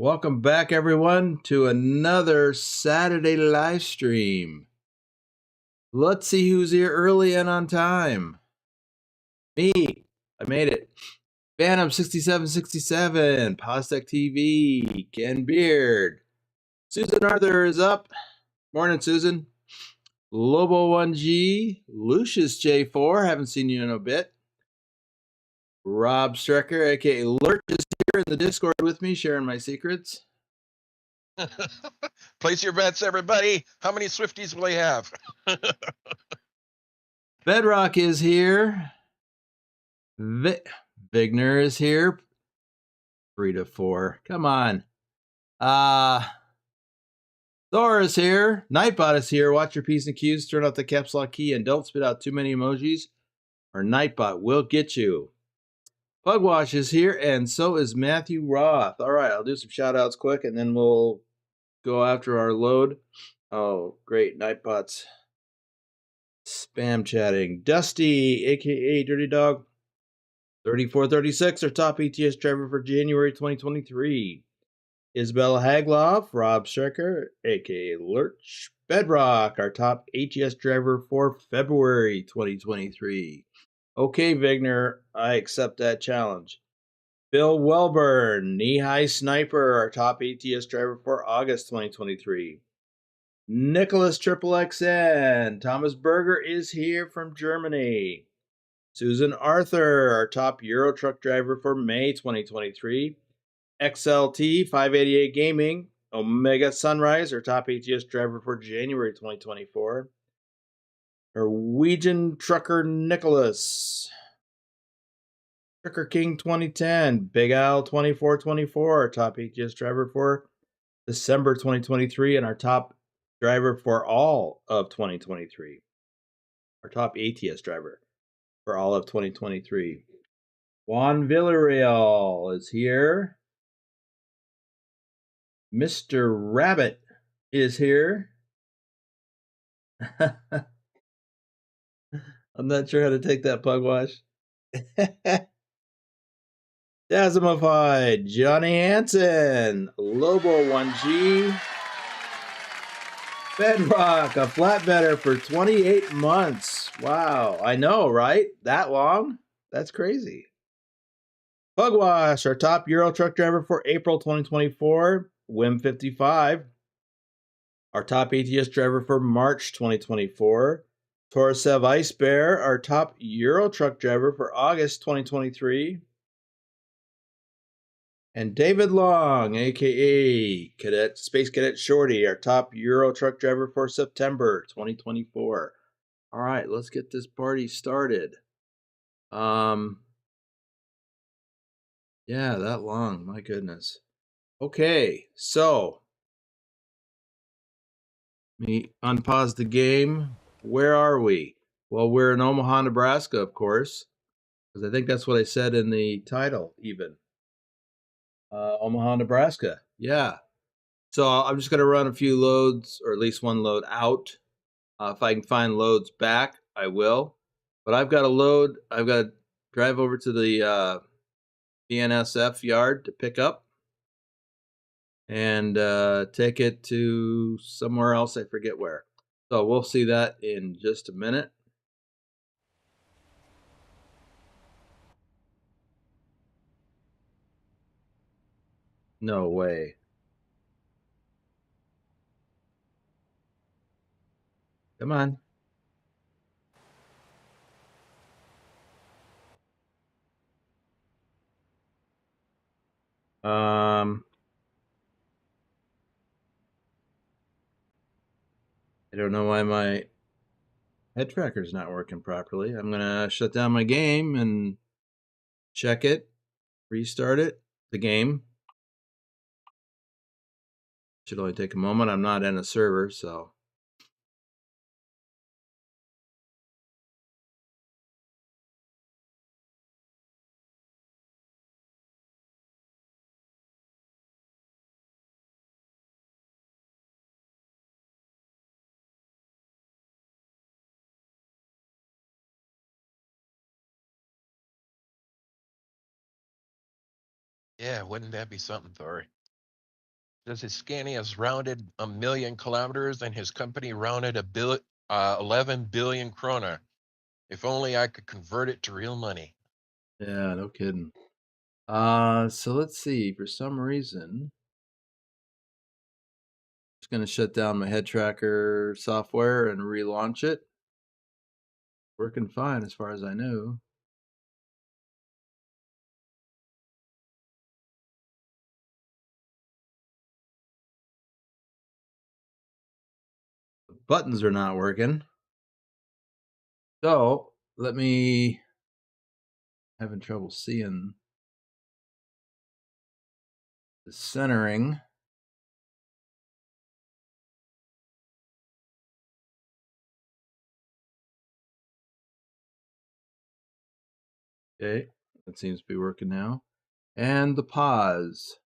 Welcome back, everyone, to another Saturday live stream. Let's see who's here early and on time. Me. I made it. Phantom 6767, Postek TV, Ken Beard. Susan Arthur is up. Morning, Susan. Lobo 1G, Lucius J4, haven't seen you in a bit. Rob Strecker, aka Lurch, is here in the Discord with me, sharing my secrets. Place your bets, everybody. How many Swifties will they have? Bedrock is here. Vigner is here. 3 to 4. Come on. Thor is here. Nightbot is here. Watch your P's and Q's. Turn off the caps lock key and don't spit out too many emojis, or Nightbot will get you. Pugwash is here, and so is Matthew Roth. All right, I'll do some shout outs quick, and then we'll go after our load. Oh, great. Nightbot's spam chatting. Dusty, a.k.a. Dirty Dog. 3436, our top ETS driver for January 2023. Isabella Hagloff, Rob Strecker, a.k.a. Lurch. Bedrock, our top ATS driver for February 2023. Okay, Vigner, I accept that challenge. Bill Welburn, Knee-High Sniper, our top ATS driver for August 2023. Nicholas XXXN, Thomas Berger is here from Germany. Susan Arthur, our top Euro truck driver for May 2023. XLT 588 Gaming, Omega Sunrise, our top ATS driver for January 2024. Norwegian Trucker Nicholas. Trucker King 2010, Big Al 2424, our top ATS driver for December 2023, and our top driver for all of 2023. Our top ATS driver for all of 2023. Juan Villarreal is here. Mr. Rabbit is here. I'm not sure how to take that, Pugwash. Dasimified, Johnny Hansen, Lobo 1G, Bedrock, a flatbedder for 28 months. Wow, I know, right? That long? That's crazy. Pugwash, our top Euro truck driver for April 2024. Wim55, our top ATS driver for March 2024. Torsev Ice Bear, our top Euro truck driver for August 2023. And David Long, aka Space Cadet Shorty, our top Euro truck driver for September 2024. All right, let's get this party started. Yeah, that long, my goodness. Okay, so let me unpause the game. Where are we? Well, we're in Omaha, Nebraska, of course, because I think that's what I said in the title, even. Omaha, Nebraska. Yeah. So I'm just going to run a few loads, or at least one load out. If I can find loads back, I will. But I've got a load. I've got to drive over to the BNSF yard to pick up and take it to somewhere else. I forget where. So we'll see that in just a minute. No way. Come on. I don't know why my head tracker's not working properly. I'm going to shut down my game and check it, restart it, the game. Should only take a moment. I'm not in a server, so. Yeah, wouldn't that be something, Thor? Says his Scania has rounded 1,000,000 kilometers and his company rounded 11 billion krona. If only I could convert it to real money. Yeah, no kidding. So let's see. For some reason, I'm just going to shut down my head tracker software and relaunch it. Working fine as far as I know. The buttons are not working. So let me, having trouble seeing the centering. Okay, that seems to be working now. And the pause.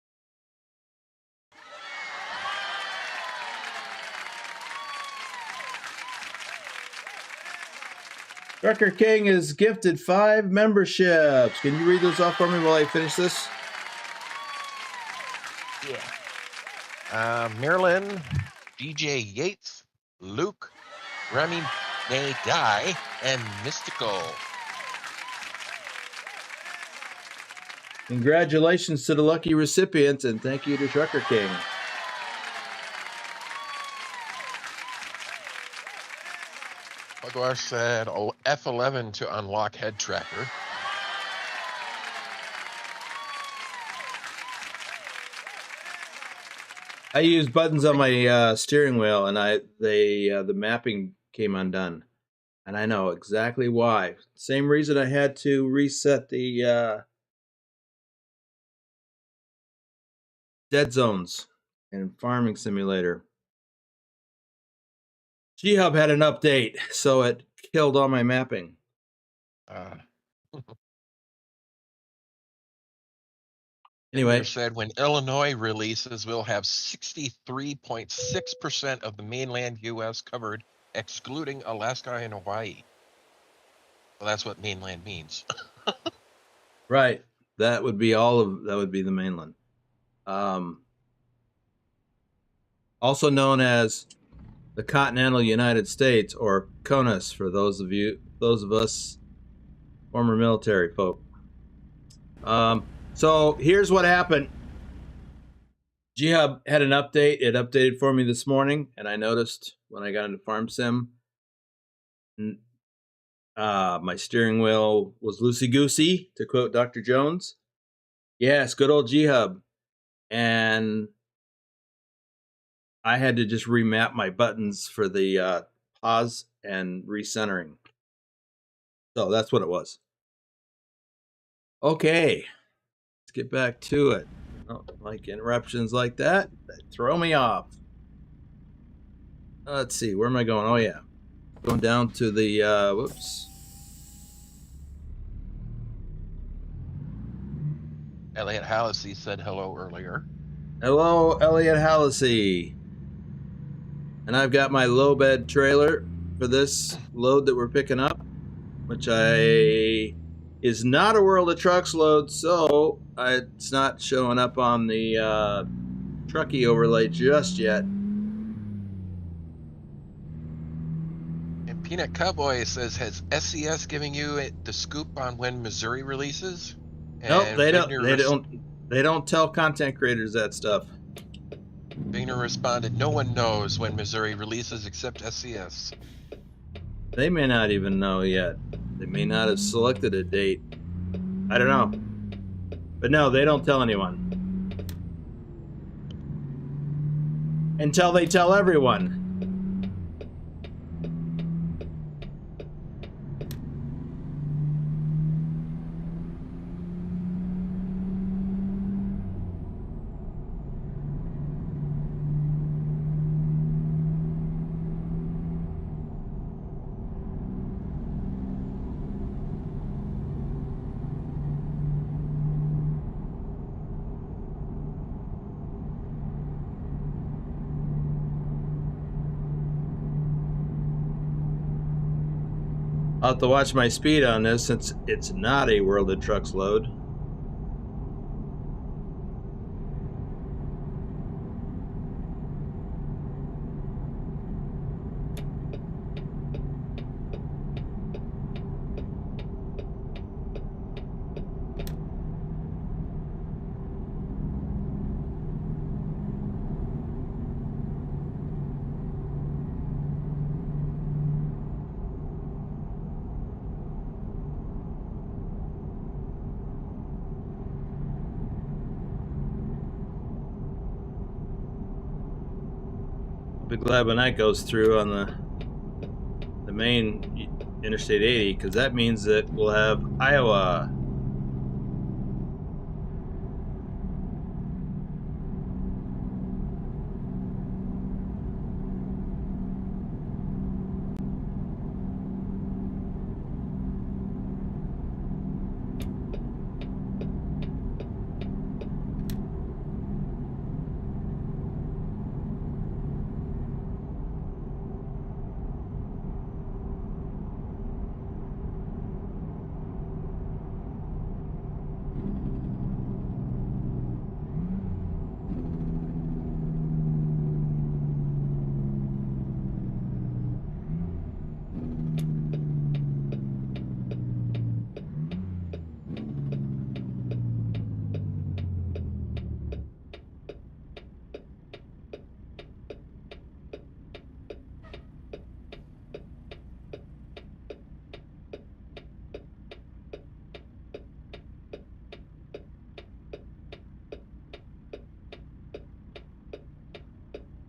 Trucker King is gifted 5 memberships. Can you read those off for me while I finish this? Yeah. Marilyn, DJ Yates, Luke, Remy May Die, and Mystical. Congratulations to the lucky recipients, and thank you to Trucker King. Pugwash said F11 to unlock head tracker. I used buttons on my steering wheel, and the mapping came undone, and I know exactly why. Same reason I had to reset the dead zones in Farming Simulator. G-Hub had an update, so it killed all my mapping. Anyway, said when Illinois releases, we'll have 63.6% of the mainland U.S. covered, excluding Alaska and Hawaii. Well, that's what mainland means. right. That would be the mainland. Also known as the continental United States, or CONUS for those of us former military folk. So here's what happened. G-Hub had an update. It updated for me this morning, and I noticed when I got into Farm Sim, my steering wheel was loosey-goosey, to quote Dr. Jones. Yes, good old G-Hub. And I had to just remap my buttons for the pause and recentering. So that's what it was. Okay, let's get back to it. I don't like interruptions like that. That throw me off. Let's see, where am I going? Oh yeah, going down to the whoops. Elliot Hallisey said hello earlier. Hello, Elliot Hallisey. And I've got my low bed trailer for this load that we're picking up, which is not a World of Trucks load, so it's not showing up on the Trucky overlay just yet. And Peanut Cowboy says, has SCS giving you the scoop on when Missouri releases? Nope, And they don't tell content creators that stuff. Vigner responded, no one knows when Missouri releases except SCS. They may not even know yet. They may not have selected a date. I don't know. But no, they don't tell anyone. Until they tell everyone. I'll have to watch my speed on this since it's not a World of Trucks load. Be glad when that goes through on the main Interstate 80, because that means that we'll have Iowa.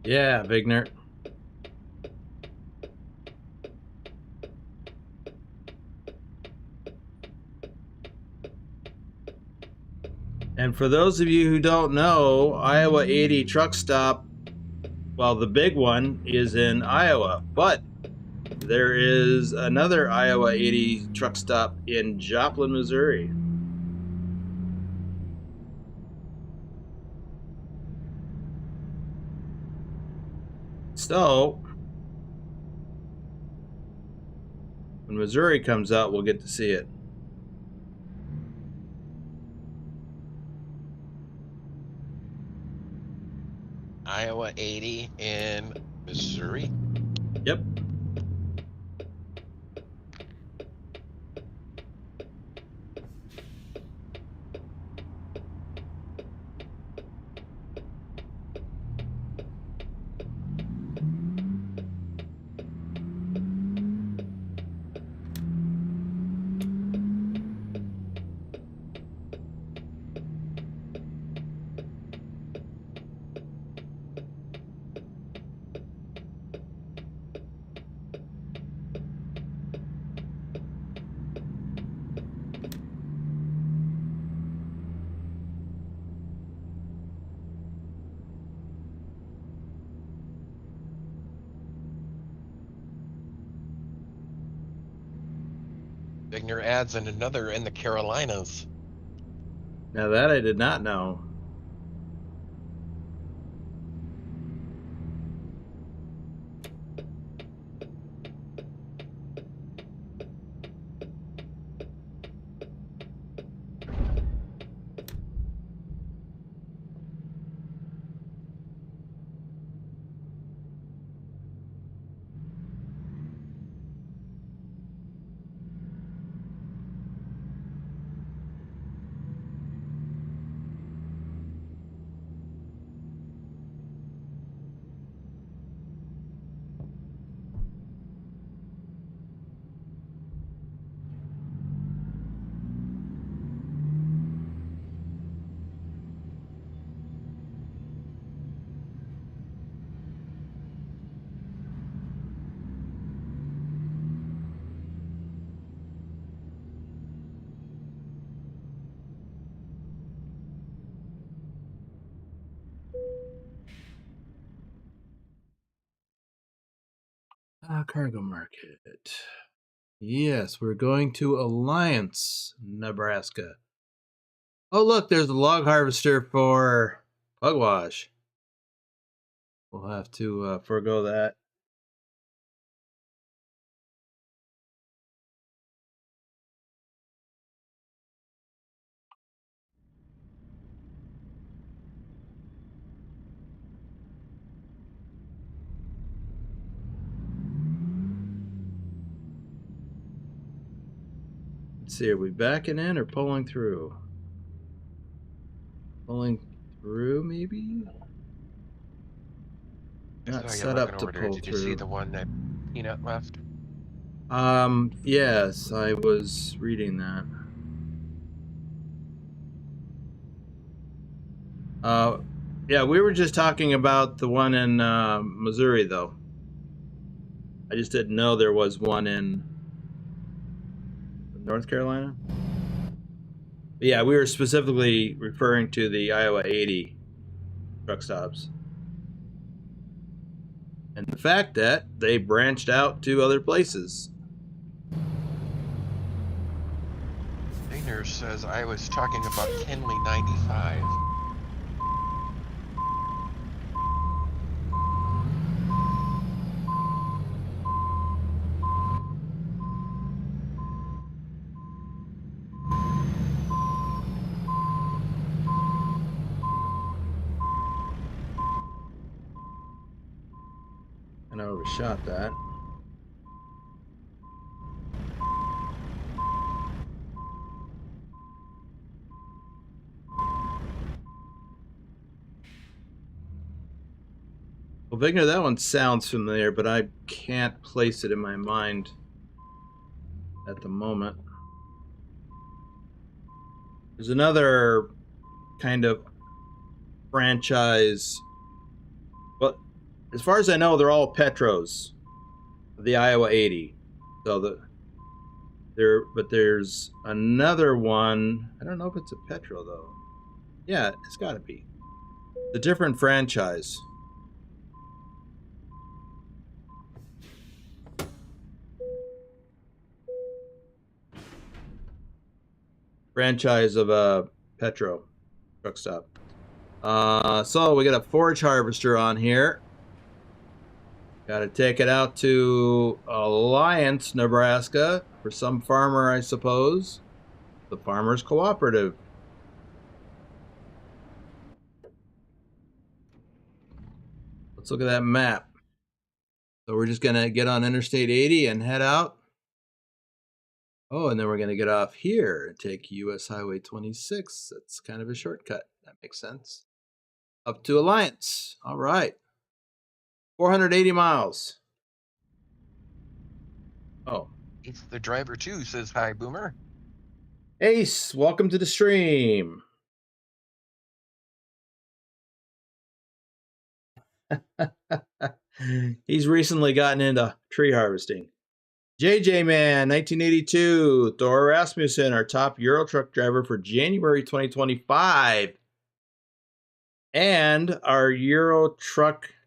Yeah, Vigner. And for those of you who don't know, Iowa 80 truck stop, well, the big one is in Iowa, but there is another Iowa 80 truck stop in Joplin, Missouri. So, when Missouri comes out, we'll get to see it. Iowa 80 in Missouri. Yep. Vigner adds in another in the Carolinas. Now that I did not know. Cargo market. Yes, we're going to Alliance, Nebraska. Oh, look, there's a log harvester for Pugwash. We'll have to forego that. Let's see, are we backing in or pulling through? Pulling through, maybe? Not set up to pull Did you see through. the one that Peanut left? Yes, I was reading that. Yeah, we were just talking about the one in Missouri, though. I just didn't know there was one in North Carolina. But yeah, we were specifically referring to the Iowa 80 truck stops. And the fact that they branched out to other places. Painter says I was talking about Kenley 95. And I overshot that. Well, Vigner, that one sounds familiar, but I can't place it in my mind at the moment. There's another kind of franchise. Well, as far as I know, they're all Petros, the Iowa 80. So but there's another one. I don't know if it's a Petro though. Yeah, it's got to be. The different franchise. Franchise of a Petro truck stop. So we got a forage harvester on here. Got to take it out to Alliance, Nebraska, for some farmer, I suppose. The Farmers Cooperative. Let's look at that map. So we're just going to get on Interstate 80 and head out. Oh, and then we're going to get off here and take US Highway 26. That's kind of a shortcut. That makes sense. Up to Alliance. All right. 480 miles. Oh. It's the driver too, says hi, Boomer. Ace, welcome to the stream. He's recently gotten into tree harvesting. JJ Man, 1982. Thor Rasmussen, our top Euro truck driver for January 2025. And our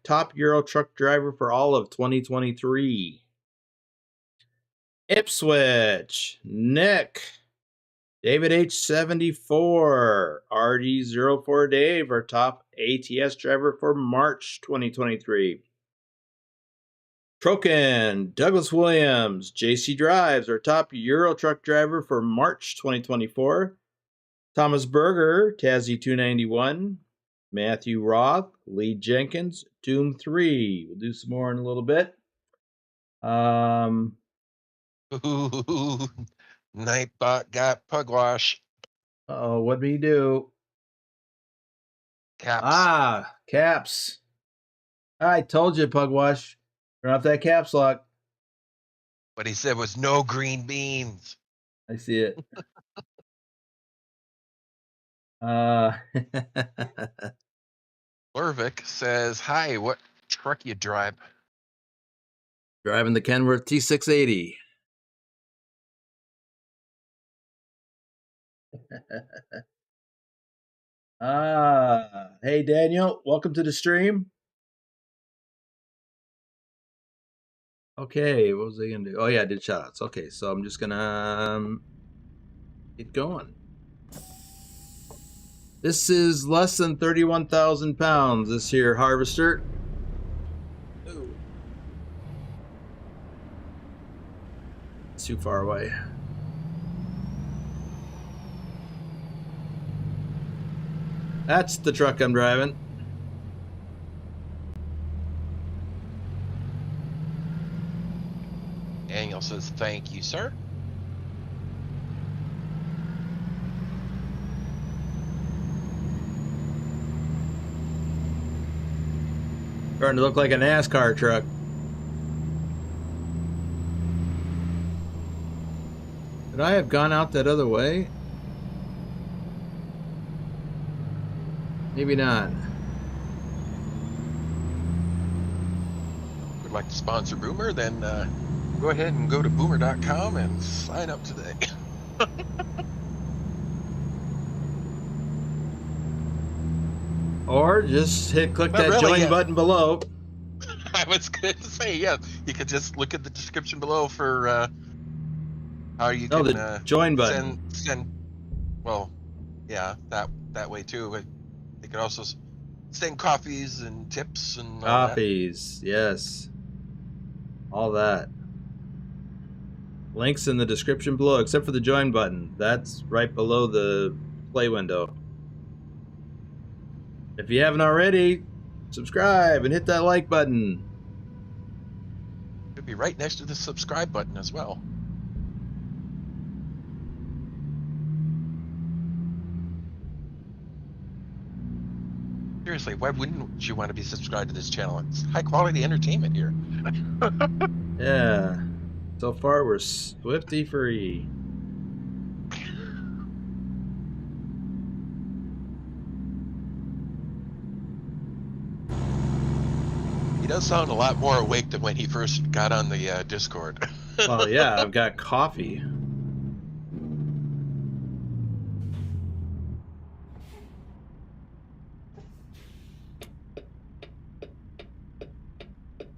top Euro truck driver for all of 2023. Ipswich, Nick. David H74, RD04 Dave, our top ATS driver for March 2023. Troken, Douglas Williams, JC Drives, our top Euro truck driver for March 2024. Thomas Berger, Tazzy291, Matthew Roth, Lee Jenkins, Doom3. We'll do some more in a little bit. Ooh, Nightbot got pugwash. Uh-oh, what'd he do? Caps. Ah, caps. I told you, Pugwash. Turn off that caps lock. What he said was no green beans. I see it. Lurvik says, hi, what truck you drive? Driving the Kenworth T680. Hey Daniel, welcome to the stream. Okay, what was I gonna do? Oh yeah, I did shoutouts. Okay, so I'm just gonna get going. This is less than 31,000 pounds, this here harvester. Ooh. It's too far away. That's the truck I'm driving. Daniel says, thank you, sir. Starting to look like a NASCAR truck. Could I have gone out that other way? Maybe not. would like to sponsor Boomer, then go ahead and go to boomer.com and sign up today. Or just click that really, join yeah. button below. I was going to say, yeah, you could just look at the description below for how you can the join button. send. Well, yeah, that way too. But they could also send coffees and tips and all that. Copies, yes. All that. Links in the description below, except for the join button. That's right below the play window. If you haven't already, subscribe and hit that like button. It'd be right next to the subscribe button as well. Seriously, why wouldn't you want to be subscribed to this channel? It's high quality entertainment here. Yeah. So far, we're Swifty free. He does sound a lot more awake than when he first got on the Discord. Well, yeah, I've got coffee.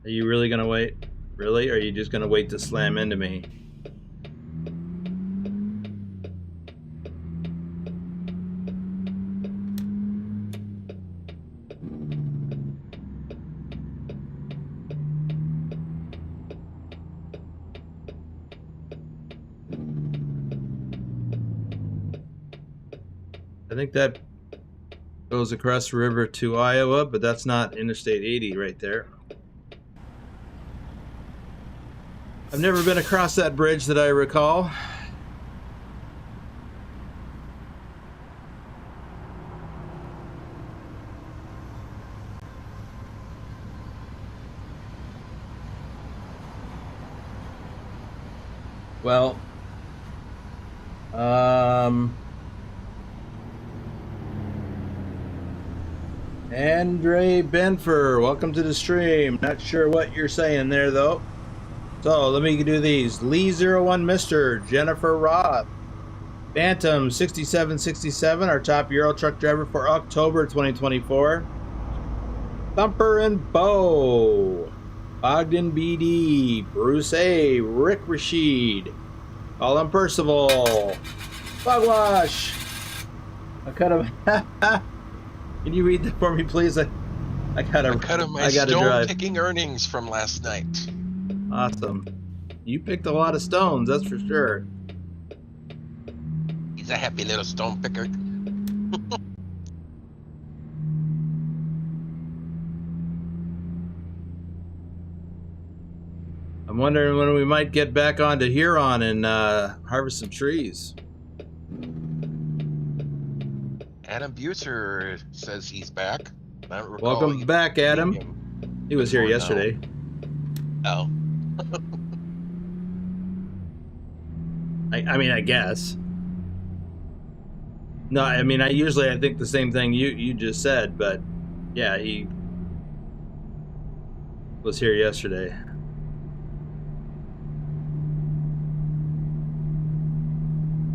Are you really gonna wait? Really? Or are you just gonna wait to slam into me? I think that goes across the river to Iowa, but that's not Interstate 80 right there. I've never been across that bridge that I recall. Well, Andre Benfer, welcome to the stream. Not sure what you're saying there, though. So let me do these. Lee01 Mr. Jennifer Roth. Phantom 6767, our top Euro truck driver for October 2024. Thumper and Bo. Ogden BD. Bruce A. Rick Rashid. Colin Percival. Bogwash. I cut him. Can you read that for me, please? I gotta. I cut him my stone picking earnings from last night. Awesome. You picked a lot of stones, that's for sure. He's a happy little stone picker. I'm wondering when we might get back onto Huron and harvest some trees. Adam Buser says he's back. I don't recall. Welcome back, Adam. He was here yesterday. Oh. I mean, I guess. No, I mean, I think the same thing you just said, but yeah, he was here yesterday.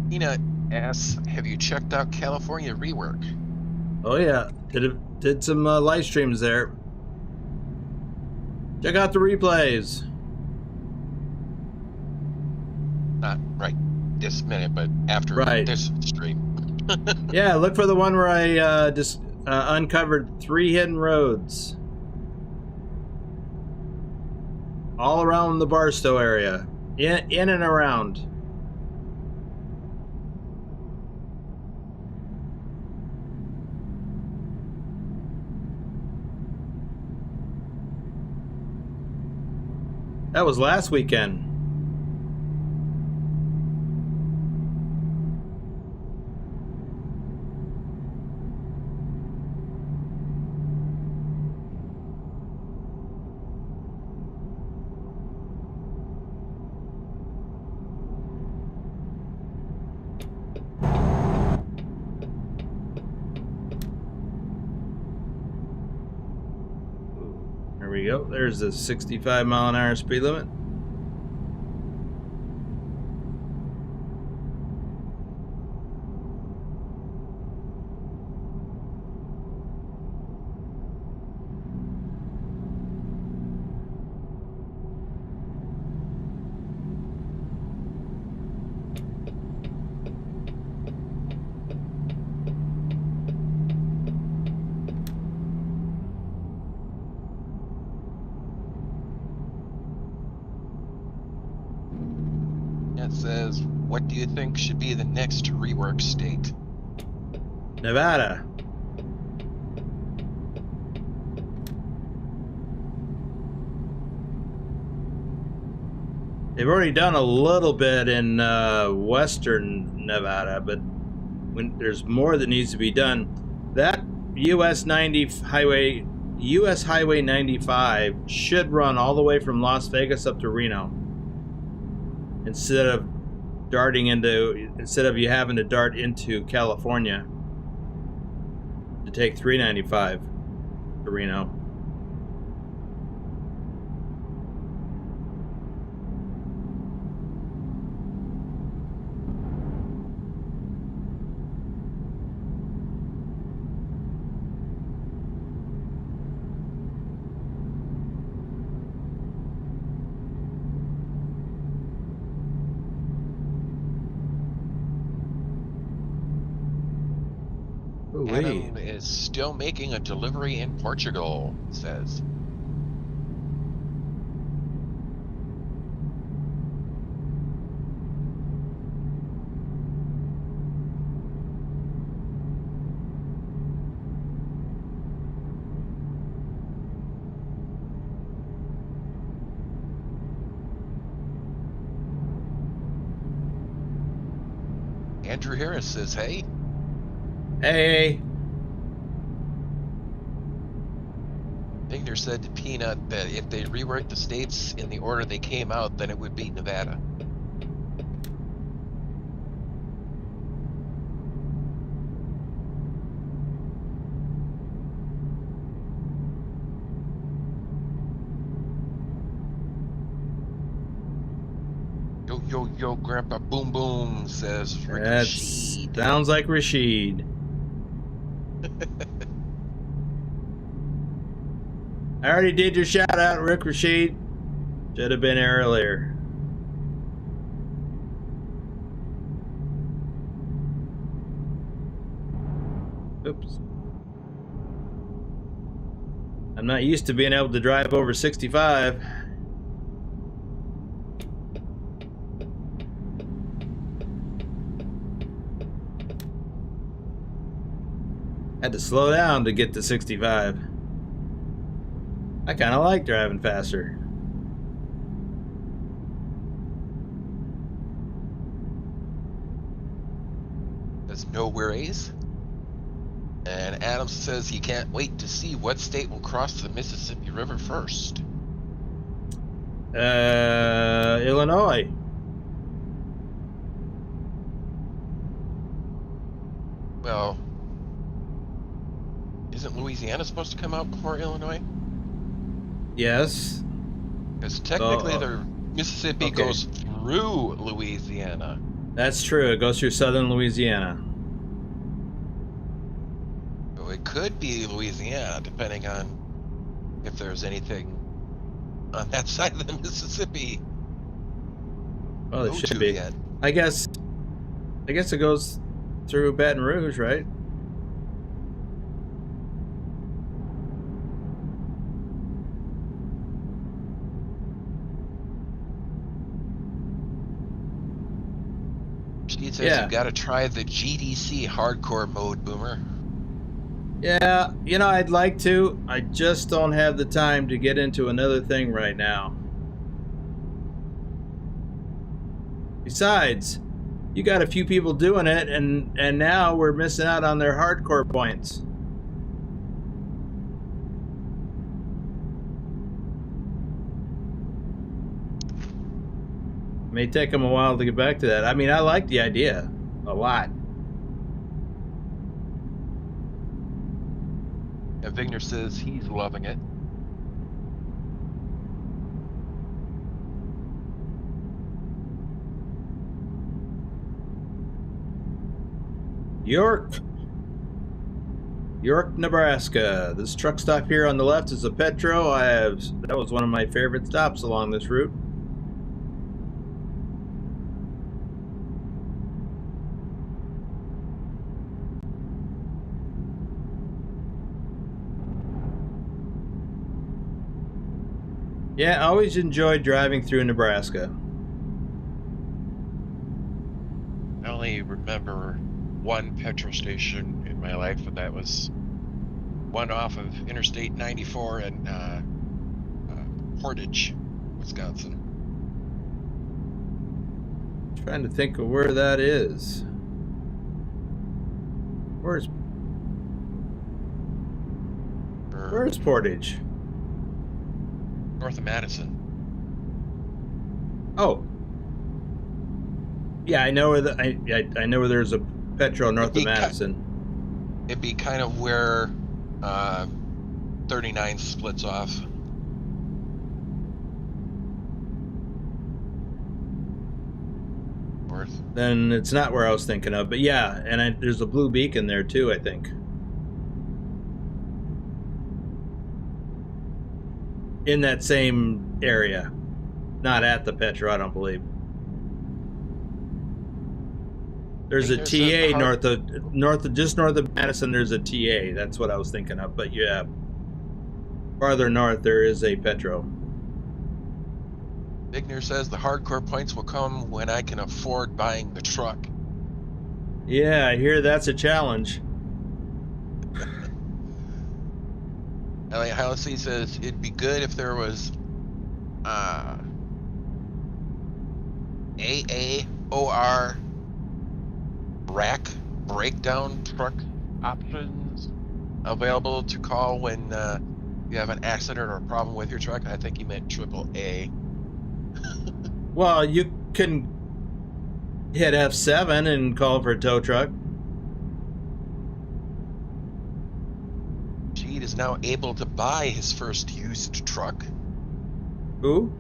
Tina asks, have you checked out California Rework? Oh yeah, did some live streams there. Check out the replays. Not right this minute, but after this stream. Yeah, look for the one where I just uncovered 3 hidden roads all around the Barstow area, in and around. That was last weekend. There we go. There's the 65-mile-an-hour speed limit. It says, what do you think should be the next rework state? Nevada. They've already done a little bit in western Nevada, but there's more that needs to be done. That US Highway 95 should run all the way from Las Vegas up to Reno. Instead of you having to dart into California to take 395 to Reno. Addon is still making a delivery in Portugal, it says. Andrew Harris says, hey. Hey. Igner said to Peanut that if they reworked the states in the order they came out, then it would be Nevada. Yo, Grandpa Boom Boom, says Rick Rashid. Sounds like Rashid. I already did your shout out, Rick Rashid. Should have been earlier. Oops. I'm not used to being able to drive over 65. Had to slow down to get to 65. I kind of like driving faster. There's no worries. And Adams says he can't wait to see what state will cross the Mississippi River first. Illinois. Well, isn't Louisiana supposed to come out before Illinois? Yes. Because technically the Mississippi goes through Louisiana. That's true. It goes through southern Louisiana. So it could be Louisiana, depending on if there's anything on that side of the Mississippi. Well, it should be. Yet. I guess it goes through Baton Rouge, right? She says you've got to try the GDC hardcore mode, Boomer. Yeah, you know, I'd like to. I just don't have the time to get into another thing right now. Besides, you got a few people doing it, and now we're missing out on their hardcore points. It may take them a while to get back to that. I mean, I like the idea a lot. And Vigner says he's loving it. York, Nebraska. This truck stop here on the left is a Petro. That was one of my favorite stops along this route. Yeah, I always enjoyed driving through Nebraska. I only remember one petrol station in my life, and that was one off of Interstate 94 in Portage, Wisconsin. Trying to think of where that is. Where's Portage? North of Madison. Oh, yeah, I know where I know where there's a Petro north of Madison. It'd be kind of where 39 splits off. North. Then it's not where I was thinking of, but yeah, and there's a blue beacon there too, I think. In that same area. Not at the Petro, I don't believe. There's a TA just north of Madison, there's a TA. That's what I was thinking of. But yeah, farther north there is a Petro. Vigner says the hardcore points will come when I can afford buying the truck. Yeah, I hear that's a challenge. Halsey says it'd be good if there was AAOR rack breakdown truck options available to call when you have an accident or a problem with your truck. I think he meant AAA. Well, you can hit F7 and call for a tow truck. Rashid is now able to buy his first used truck. Who?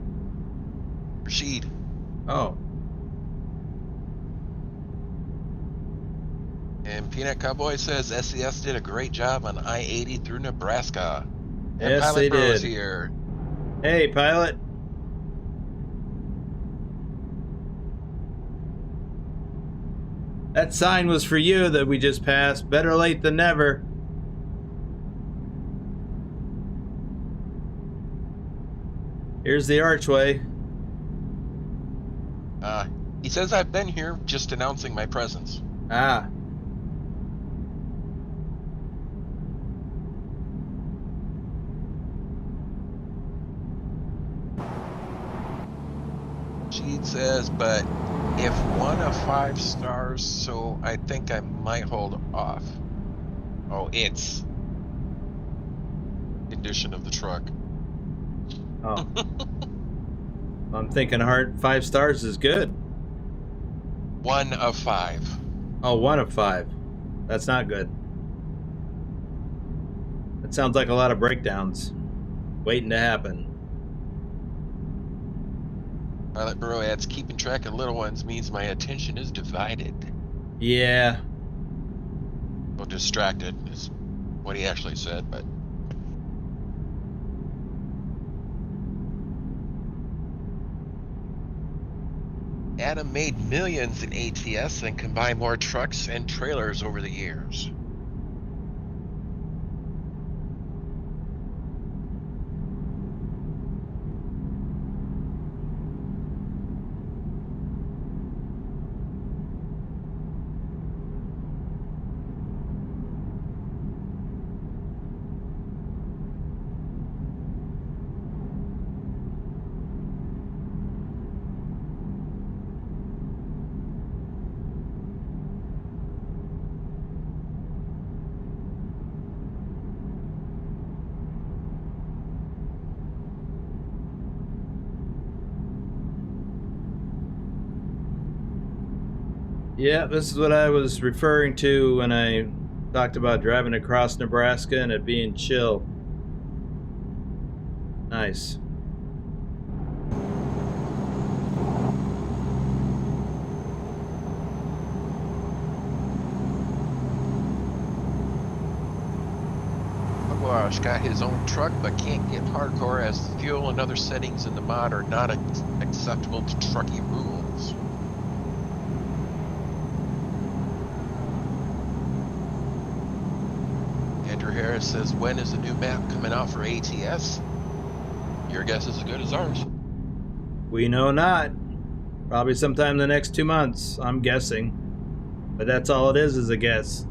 Rashid. Oh. And Peanut Cowboy says SES did a great job on I-80 through Nebraska. And Yes, Pilot they Pro is did. here. Hey, Pilot. That sign was for you that we just passed. Better late than never. Here's the archway. He says I've been here, just announcing my presence. Ah. She says, but if 1 of 5 stars, so I think I might hold off. Oh, it's condition of the truck. Oh. I'm thinking 5 stars is good. 1 of 5. Oh, 1 of 5. That's not good. That sounds like a lot of breakdowns waiting to happen. Pilot Burrow adds, keeping track of little ones means my attention is divided. Yeah. Well, distracted is what he actually said, but... Addon made millions in ATS and can buy more trucks and trailers over the years. Yeah, this is what I was referring to when I talked about driving across Nebraska and it being chill. Nice. Pugwash got his own truck but can't get hardcore as the fuel and other settings in the mod are not acceptable to trucky rules. Andrew Harris says, when is the new map coming out for ATS? Your guess is as good as ours. We know not. Probably sometime in the next 2 months, I'm guessing. But that's all it is a guess.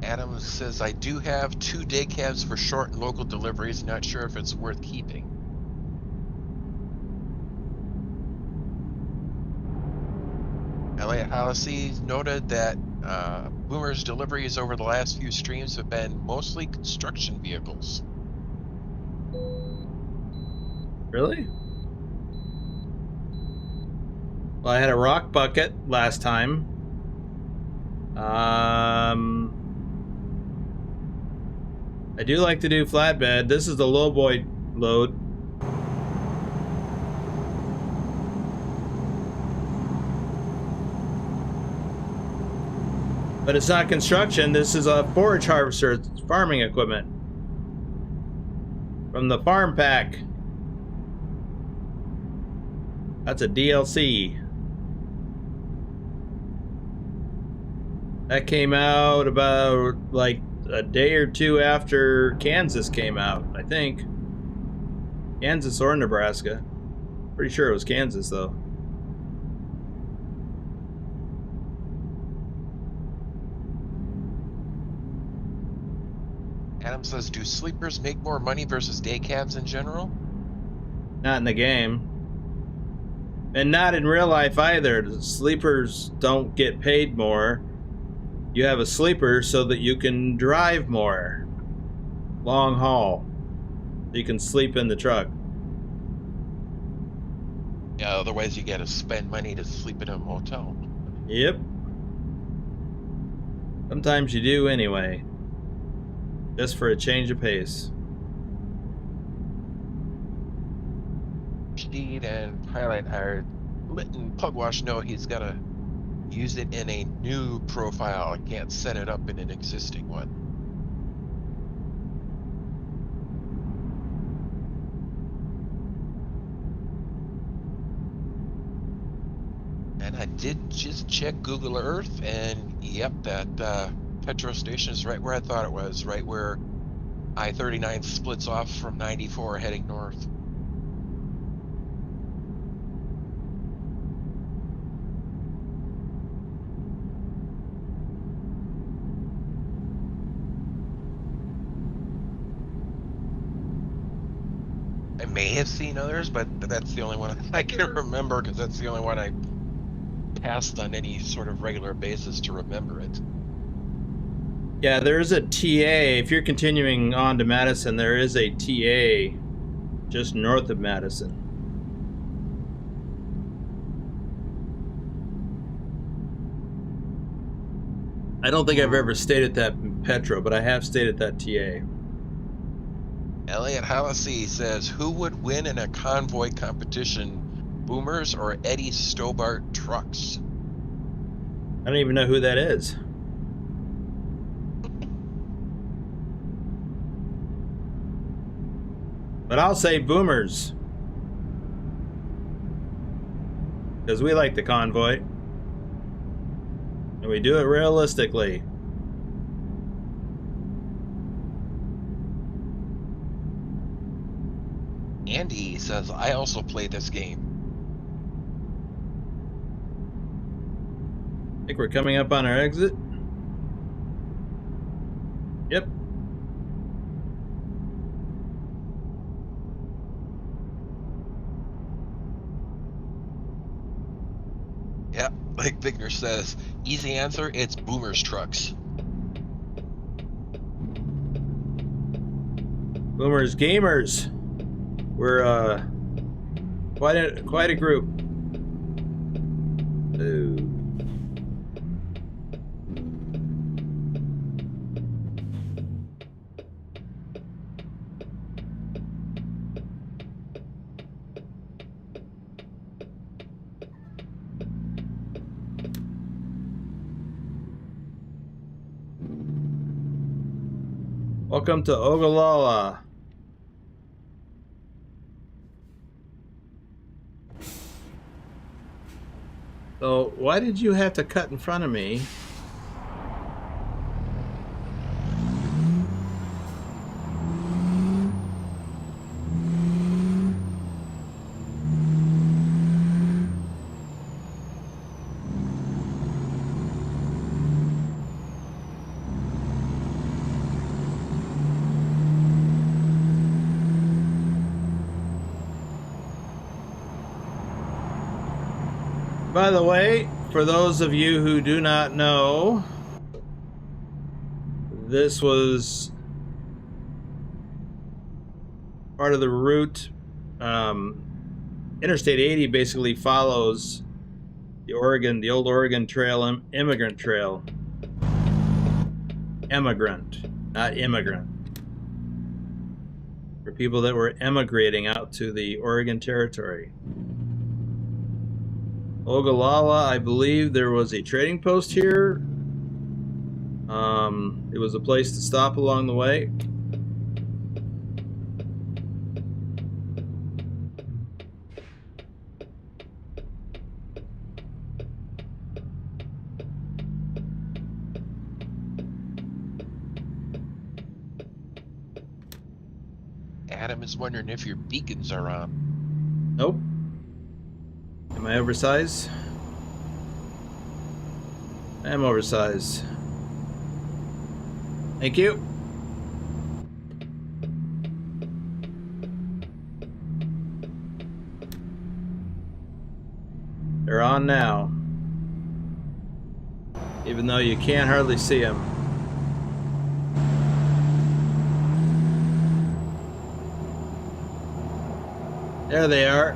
Adam says, I do have 2 day cabs for short and local deliveries. Not sure if it's worth keeping. Elliot Hallisey noted that Boomer's deliveries over the last few streams have been mostly construction vehicles. Really? Well, I had a rock bucket last time. I do like to do flatbed. This is the low boy load. But it's not construction. This is a forage harvester. It's farming equipment. From the farm pack. That's a DLC. That came out about like a day or 2 after Kansas came out, I think. Kansas or Nebraska. Pretty sure it was Kansas though. Adam says, do sleepers make more money versus day cabs in general? Not in the game. And not in real life either. The sleepers don't get paid more. You have a sleeper so that you can drive more. Long haul. So you can sleep in the truck. Yeah, otherwise you gotta spend money to sleep in a motel. Yep. Sometimes you do anyway. Just for a change of pace. Sheet and highlight are letting Pugwash know he's gotta use it in a new profile. I can't set it up in an existing one. And I did just check Google Earth, and yep, that petrol station is right where I thought it was, right where I-39 splits off from 94 heading north. I may have seen others, but that's the only one I can remember because that's the only one I passed on any sort of regular basis to remember it. Yeah, there is a TA. If you're continuing on to Madison, there is a TA just north of Madison. I don't think I've ever stayed at that in Petro, but I have stayed at that TA. Elliot Hallisey says, who would win in a convoy competition, Boomers or Eddie Stobart trucks? I don't even know who that is. But I'll say Boomers. Because we like the convoy. And we do it realistically. Andy says, I also play this game. I think we're coming up on our exit. Yep. Yep, like Vigner says, easy answer, it's Boomers trucks. Boomers gamers. We're quite a group. Ooh. Welcome to Ogallala. So, why did you have to cut in front of me? By the way, for those of you who do not know, this was part of the route. Interstate 80 basically follows the old Oregon Trail, Immigrant Trail. Emigrant, not immigrant. For people that were emigrating out to the Oregon Territory. Ogallala, I believe there was a trading post here. It was a place to stop along the way. Adam is wondering if your beacons are on. Nope. Am I oversized? I am oversized. Thank you. They're on now. Even though you can't hardly see them. There they are.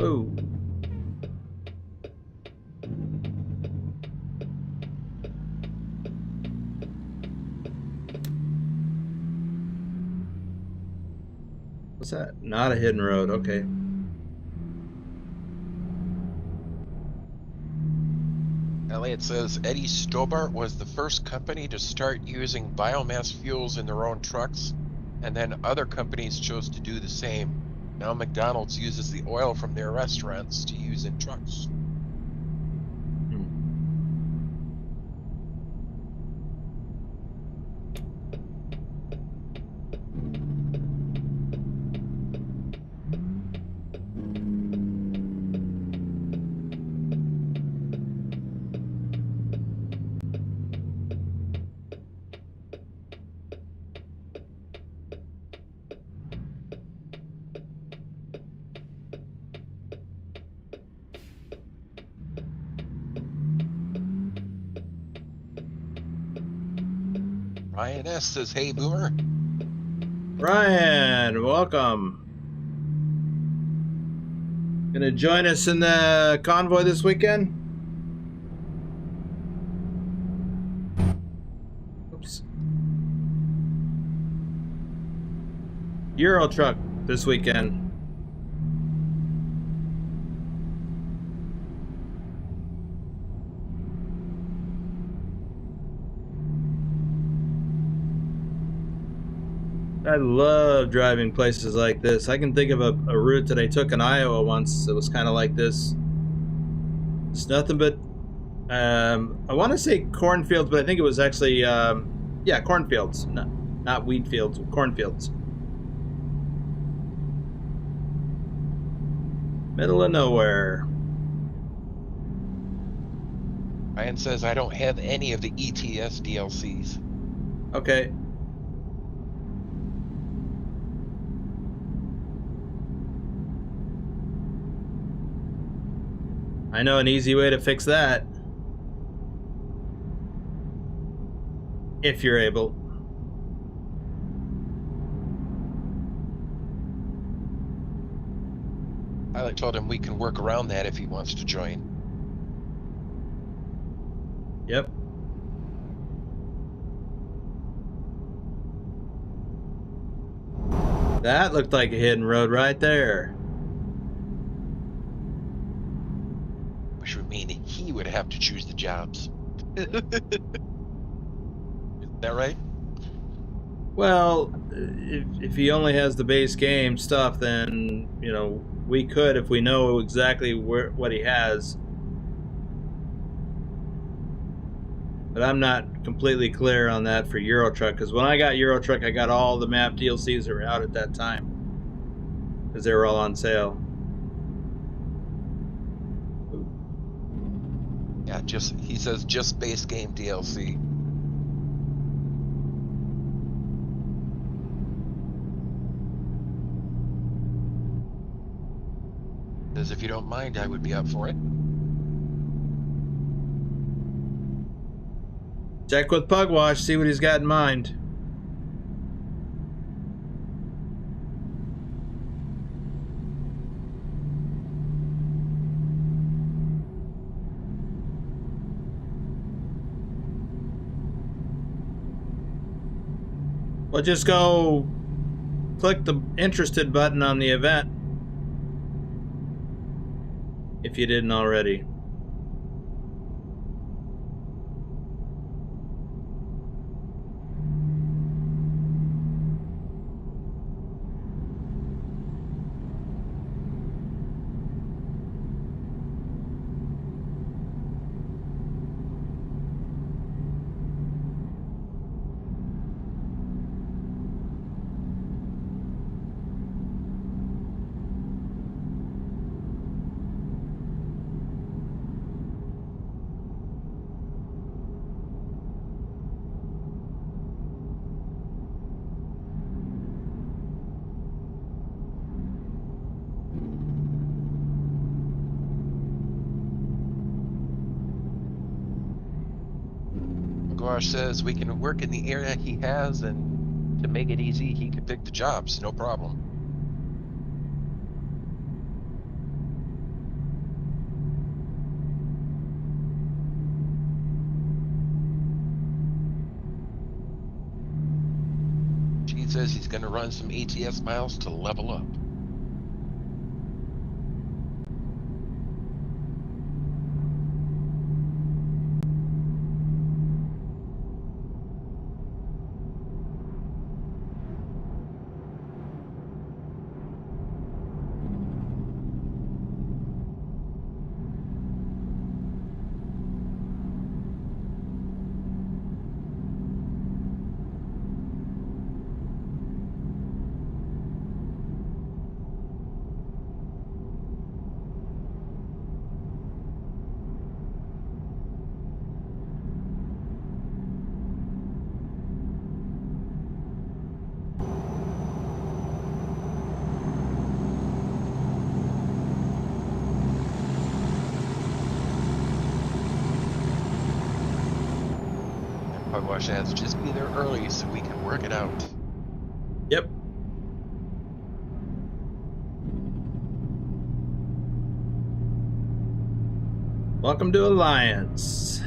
Oh. What's that? Not a hidden road. Okay. Elliot says Eddie Stobart was the first company to start using biomass fuels in their own trucks, and then other companies chose to do the same. Now McDonald's uses the oil from their restaurants to use in trucks. Ryan S. says, hey, Boomer. Ryan, welcome. Gonna join us in the convoy this weekend? Oops. Euro truck this weekend. I love driving places like this. I can think of a route that I took in Iowa once. It was kind of like this. It's nothing but, I want to say cornfields, but I think it was actually, yeah, cornfields. Not wheat fields, cornfields. Middle of nowhere. Ryan says, I don't have any of the ETS DLCs. Okay. I know an easy way to fix that. If you're able. I told him we can work around that if he wants to join. Yep. That looked like a hidden road right there. which would mean he would have to choose the jobs. Is that right? Well, if he only has the base game stuff, then, you know, we could, if we know exactly what he has. But I'm not completely clear on that for Euro Truck, because when I got Euro Truck, I got all the map DLCs that were out at that time, because they were all on sale. Yeah, he says just base game DLC. Says if you don't mind, I would be up for it. Check with Pugwash, see what he's got in mind. Well, just go click the interested button on the event if you didn't already. Pugwash says we can work in the area he has, and to make it easy, he can pick the jobs, no problem. He says he's going to run some ATS miles to level up. Pugwash adds, just be there early so we can work it out. Yep. Welcome to Alliance.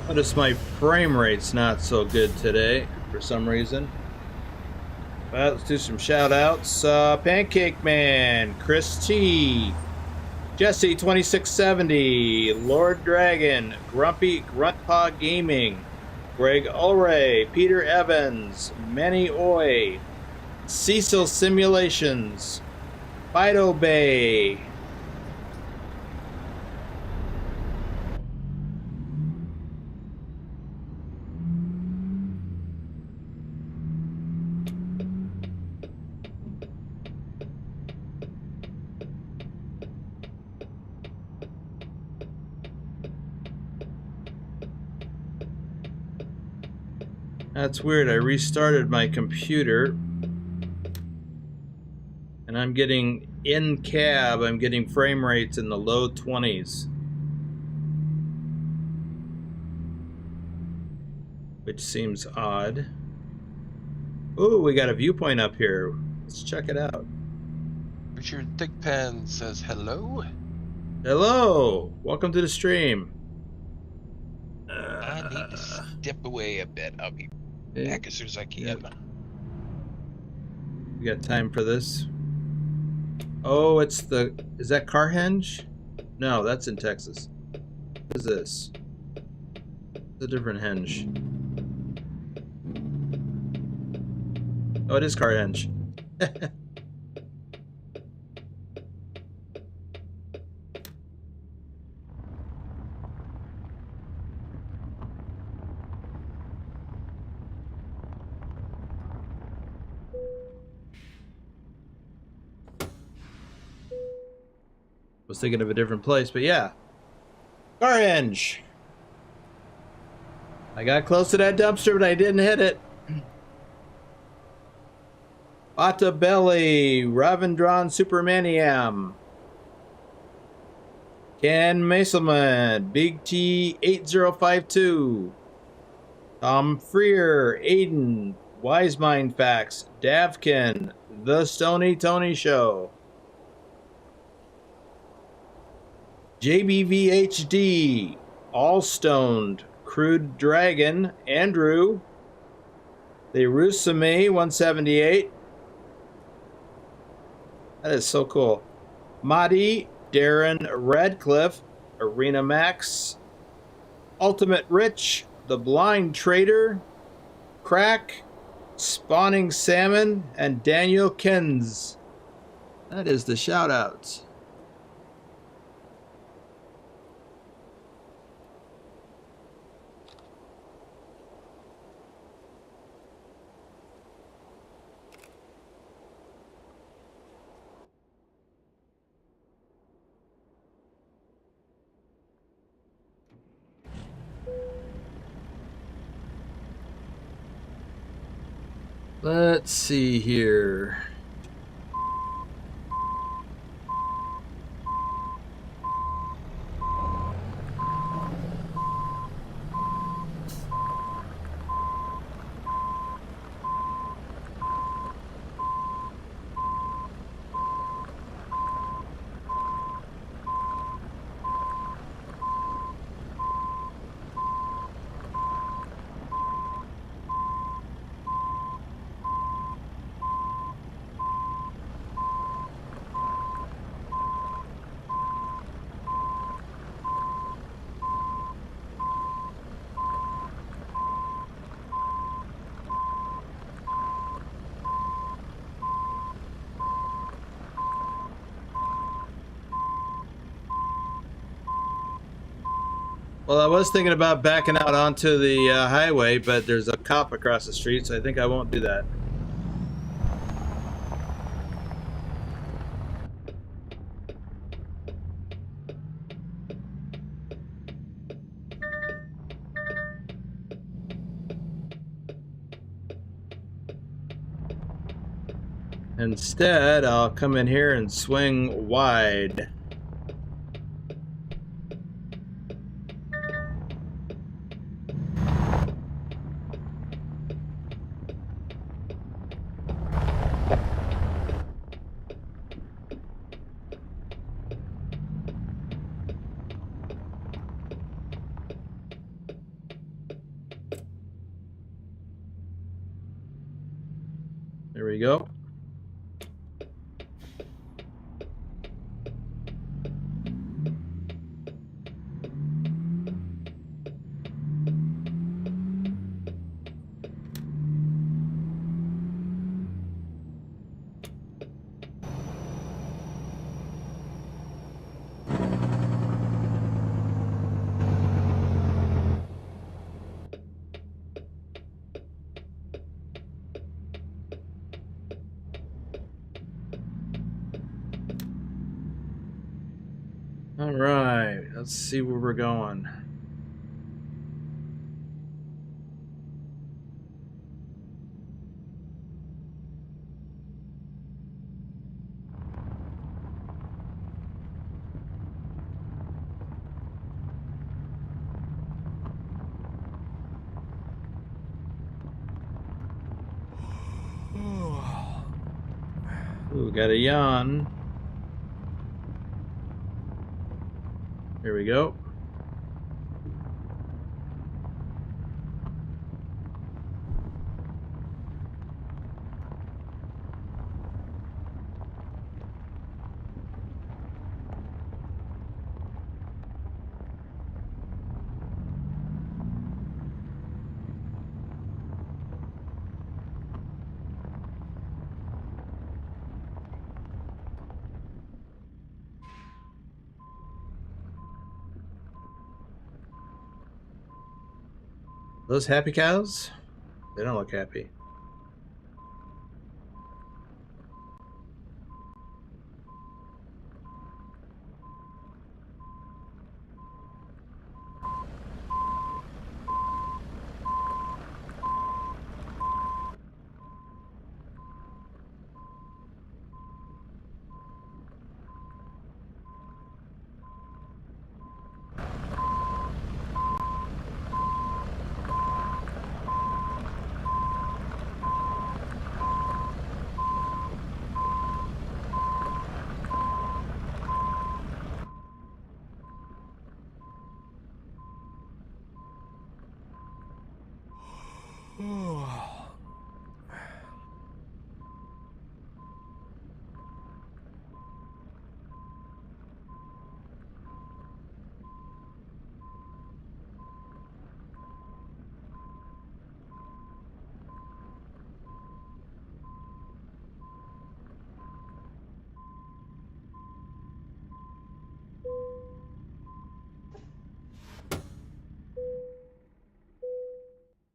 Notice my frame rate's not so good today for some reason. Well, let's do some shout outs. Pancake Man, Chris T, Jesse 2670, Lord Dragon, Grumpy Gruntpaw Gaming, Greg Ulray, Peter Evans, Manny Oy, Cecil Simulations, Fido Bay. That's weird. I restarted my computer and I'm getting in cab, I'm getting frame rates in the low 20s. Which seems odd. Ooh, we got a viewpoint up here. Let's check it out. Richard Thigpen says hello. Hello, welcome to the stream. I need to step away a bit. I'll be back as soon as I can. Yep. We got time for this. Oh, it's the... Is that Carhenge? No, that's in Texas. What is this? It's a different henge. Oh, it is Carhenge. Was thinking of a different place, but yeah. Carhenge. I got close to that dumpster, but I didn't hit it. Bata Belly, Ravindran Supermaniam, Ken Maselman, Big T 8052, Tom Freer, Aiden, Wise Mind Facts, Davkin, The Stony Tony Show, JBVHD, All Stoned, Crude Dragon, Andrew, The Rusame 178. That is so cool. Madi, Darren Radcliffe, Arena Max, Ultimate Rich, The Blind Trader, Crack, Spawning Salmon, and Daniel Kens. That is the shout outs. Let's see here. Well, I was thinking about backing out onto the highway, but there's a cop across the street, so I think I won't do that. Instead, I'll come in here and swing wide. There we go. All right, let's see where we're going. Ooh, got a yawn. Here we go. Those happy cows? They don't look happy.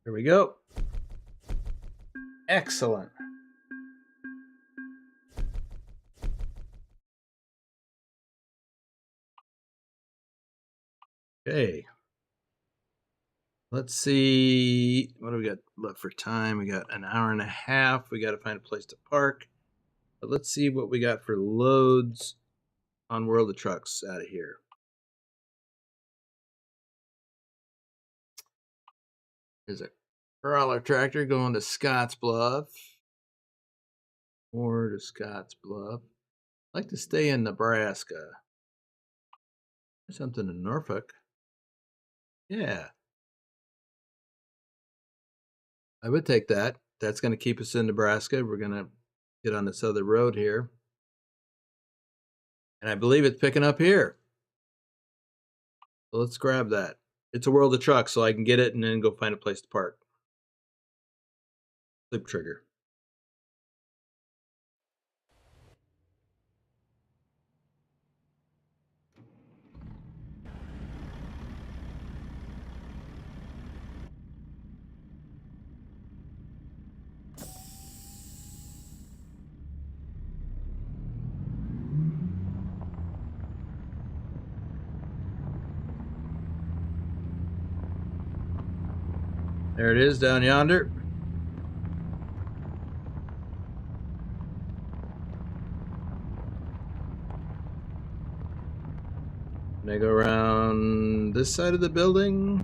Here we go. Excellent. Okay. Let's see. What do we got left for time? We got an hour and a half. We got to find a place to park. But let's see what we got for loads on World of Trucks out of here. There's a crawler tractor going to Scotts Bluff. Or to Scotts Bluff. I'd like to stay in Nebraska. There's something in Norfolk. Yeah. I would take that. That's going to keep us in Nebraska. We're going to get on this other road here. And I believe it's picking up here. So let's grab that. It's a World of Trucks, so I can get it and then go find a place to park. Flip trigger. There it is down yonder. Can I go around this side of the building?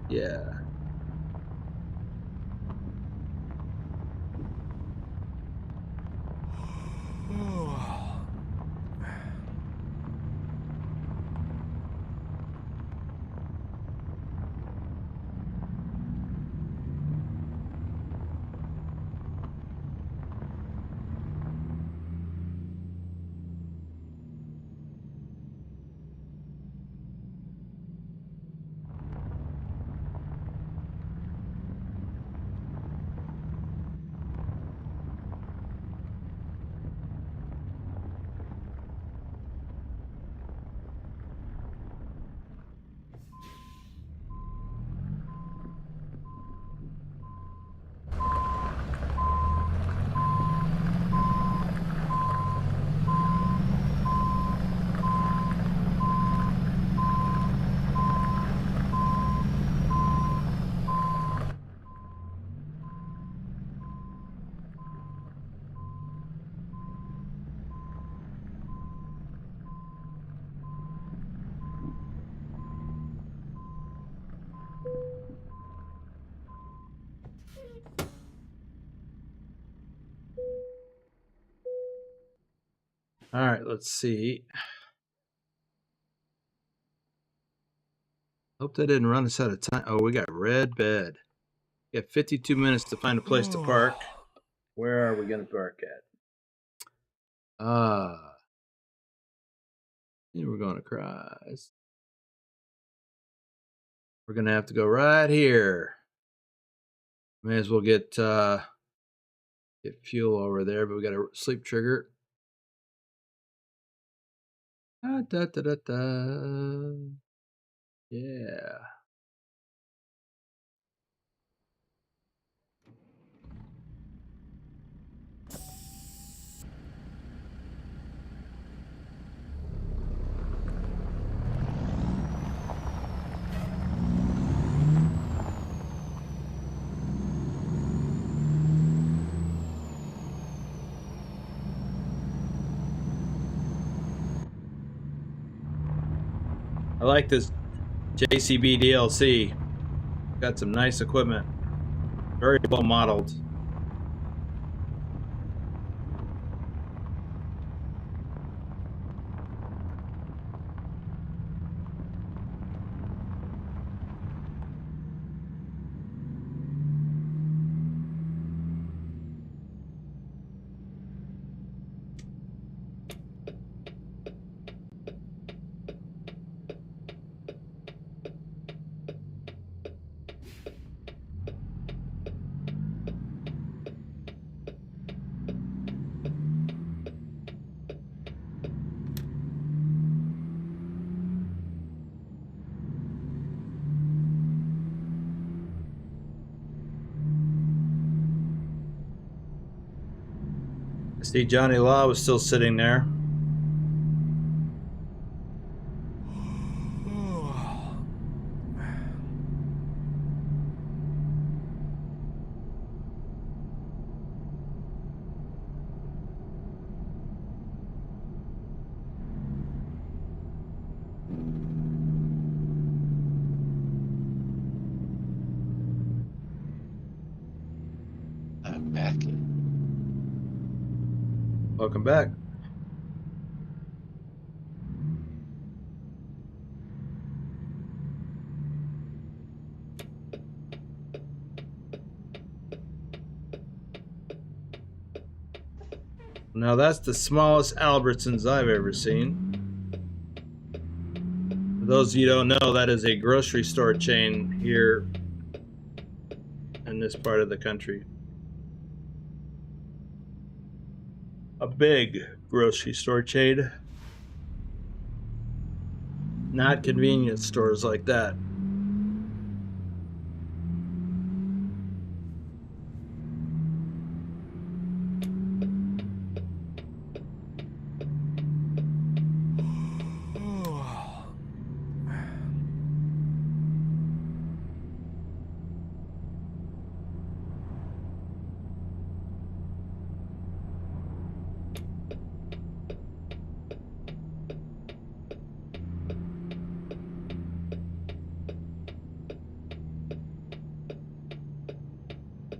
Yeah. All right, let's see. Hope that didn't run us out of time. Oh, we got red bed. We got 52 minutes to find a place to park. Where are we going to park at? We're going across. We're going to have to go right here. May as well get fuel over there, but we got a sleep trigger. Da, da, da, da, da. Yeah. I like this JCB DLC. Got some nice equipment. Very well modeled. I see Johnny Law was still sitting there. I'm back. Welcome back. Now that's the smallest Albertsons I've ever seen. For those of you who don't know, that is a grocery store chain here in this part of the country. A big grocery store chain. Not convenience stores like that.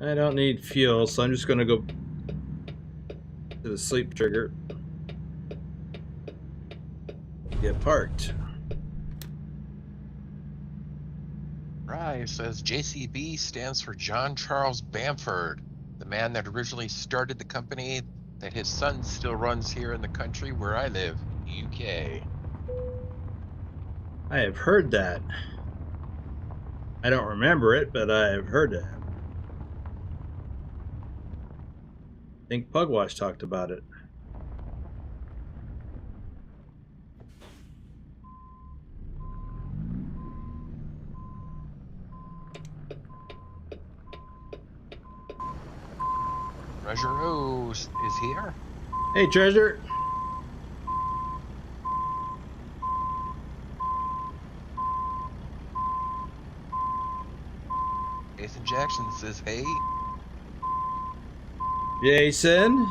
I don't need fuel, so I'm just going to go to the sleep trigger. Get parked. Right, says JCB stands for John Charles Bamford, the man that originally started the company that his son still runs here in the country where I live, UK. I have heard that. I don't remember it, but I have heard that. I think Pugwash talked about it. Treasure Rose is here. Hey, Treasure. Jason Jackson says, hey. Jason.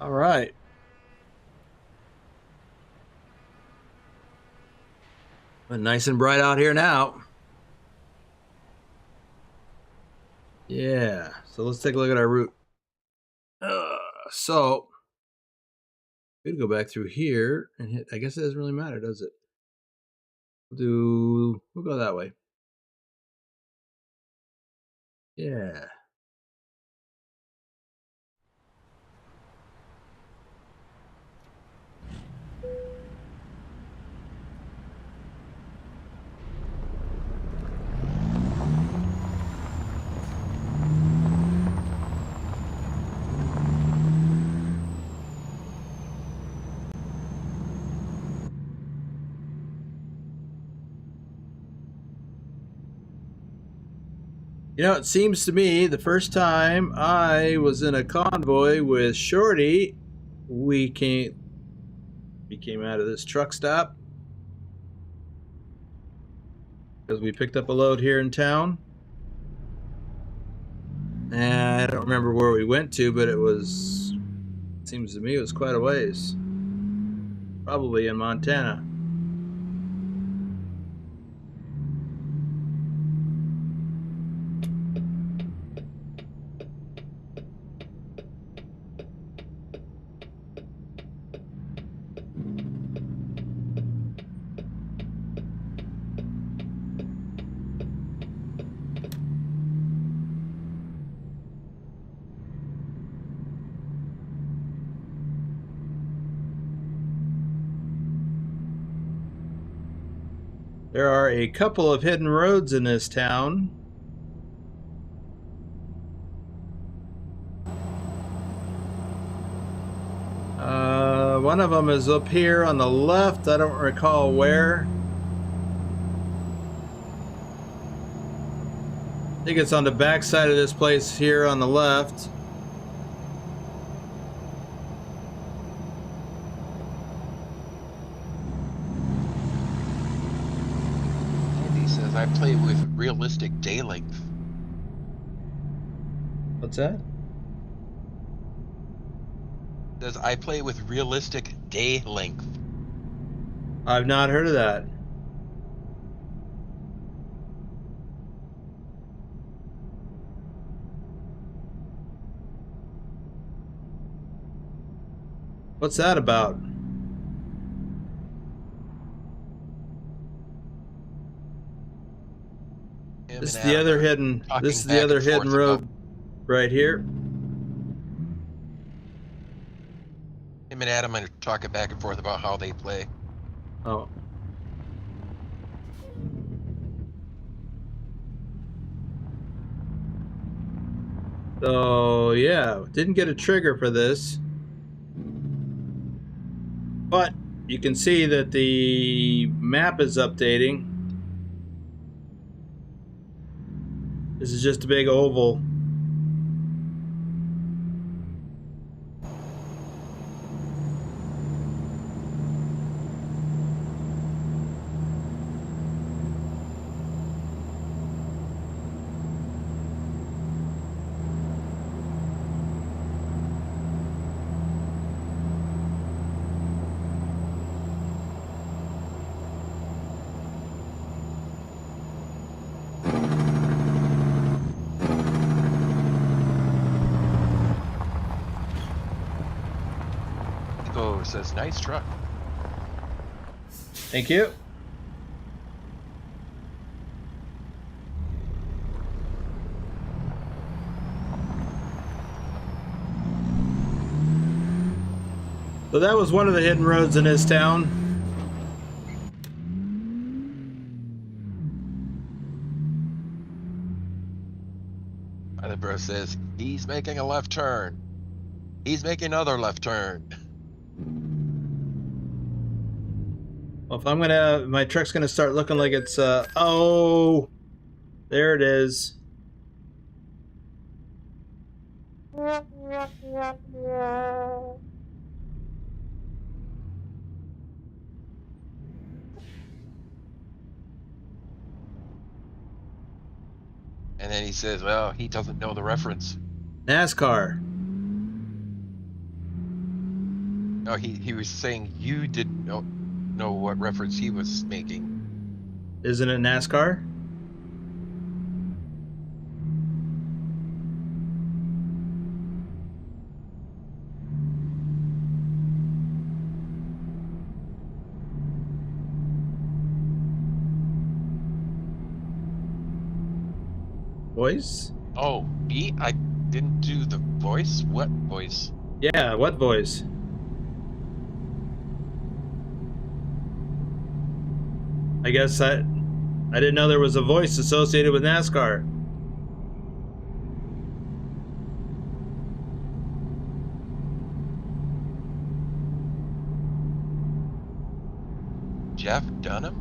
All right. But nice and bright out here now. Yeah. So let's take a look at our route. So we could go back through here and hit. I guess it doesn't really matter, does it? We'll go that way. Yeah. You know, it seems to me the first time I was in a convoy with Shorty, we came out of this truck stop because we picked up a load here in town. And I don't remember where we went to, but it seems to me it was quite a ways. Probably in Montana. There are a couple of hidden roads in this town. One of them is up here on the left. I don't recall where. I think it's on the back side of this place here on the left. Andy says I play with realistic day length. What's that? Says I play with realistic day length. I've not heard of that. What's that about? This is the other hidden. This is the other hidden road, right here. Him and Adam are talking back and forth about how they play. Oh. So yeah, didn't get a trigger for this, but you can see that the map is updating. This is just a big oval. Says nice truck. Thank you. So that was one of the hidden roads in this town. The bro says he's making a left turn. He's making another left turn. Well, if I'm gonna, my truck's gonna start looking like it's, oh, there it is. And then he says, well, he doesn't know the reference. NASCAR. No, he was saying you didn't know what reference he was making. Isn't it NASCAR? Voice? Oh, me? I didn't do the voice? What voice? Yeah, what voice? I guess I didn't know there was a voice associated with NASCAR. Jeff Dunham?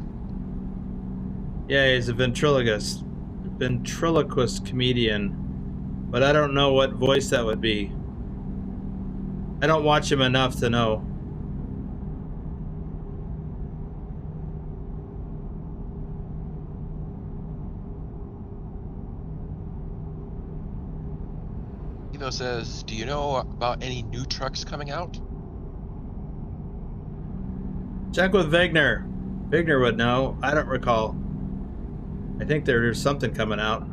Yeah, he's a ventriloquist comedian, but I don't know what voice that would be. I don't watch him enough to know. Evo says, do you know about any new trucks coming out? Check with Vigner. Vigner would know. I don't recall. I think there's something coming out.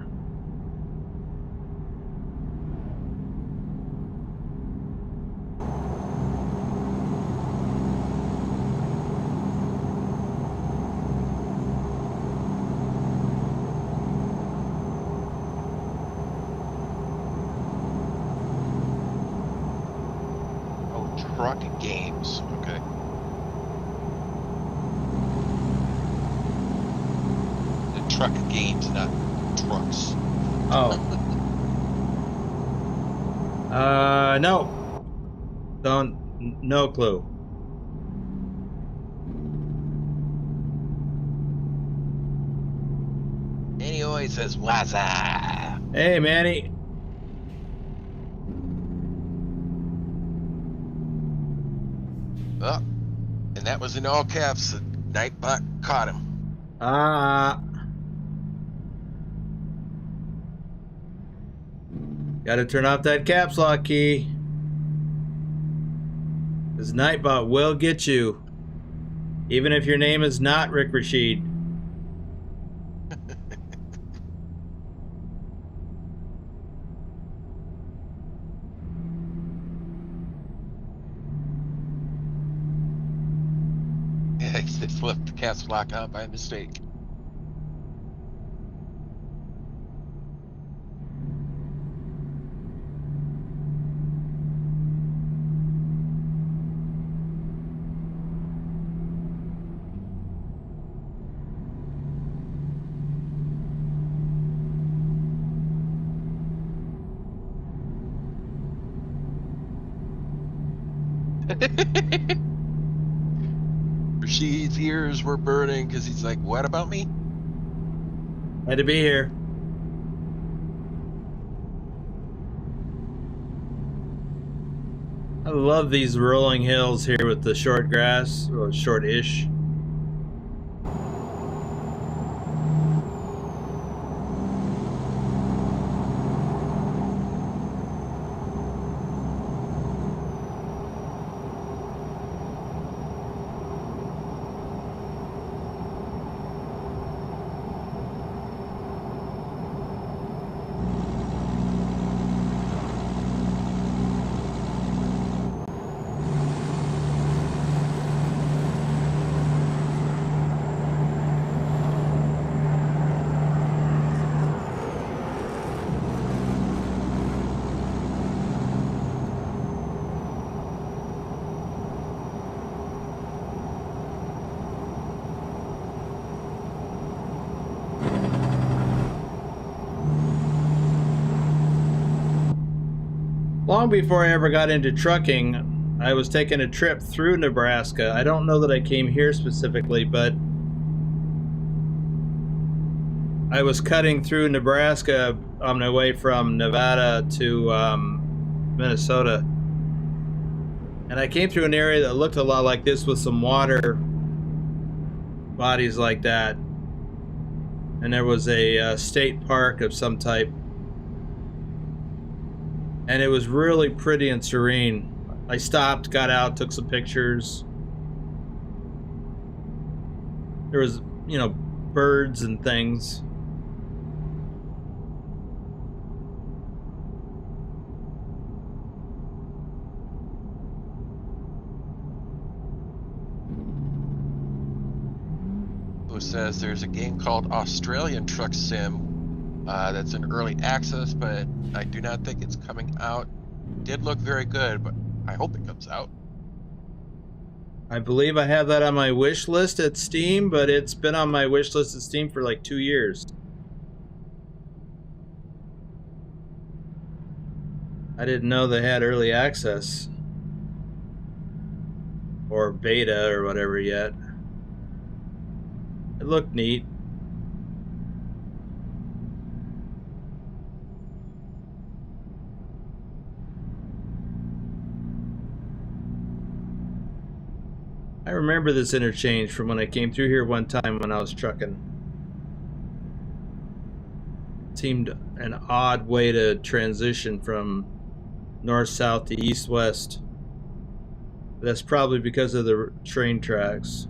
Truck games. Okay. The truck games, not trucks. Oh. No. No clue. And he always says, "What's up?" Hey, Manny. Oh, and that was in all caps. The Nightbot caught him. Gotta turn off that caps lock key. This Nightbot will get you. Even if your name is not Rick Rashid. Yeah, he just left the caps lock on by mistake. Rashid's ears were burning because he's like, "What about me?" Had to be here. I love these rolling hills here with the short grass, or short-ish. Long before I ever got into trucking, I was taking a trip through Nebraska. I don't know that I came here specifically, but I was cutting through Nebraska on my way from Nevada to Minnesota. And I came through an area that looked a lot like this with some water bodies like that. And there was a state park of some type. And it was really pretty and serene. I stopped, got out, took some pictures. There was, you know, birds and things. Who says there's a game called Australian Truck Sim that's in early access, but I do not think it's coming out. Did look very good, but I hope it comes out. I believe I have that on my wish list at Steam, but it's been on my wish list at Steam for like 2 years. I didn't know they had early access or beta or whatever yet. It looked neat. I remember this interchange from when I came through here one time when I was trucking. It seemed an odd way to transition from north-south to east-west. That's probably because of the train tracks.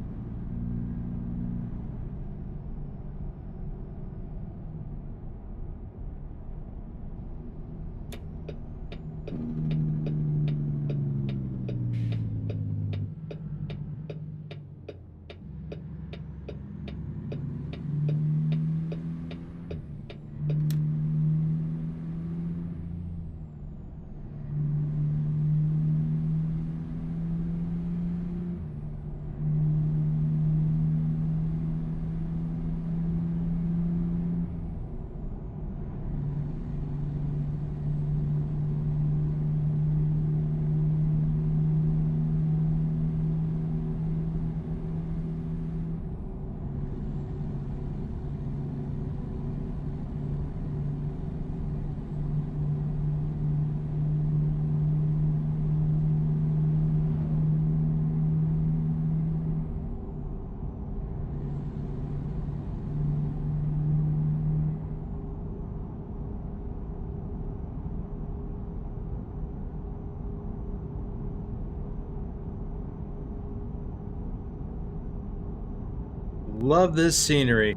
Love this scenery.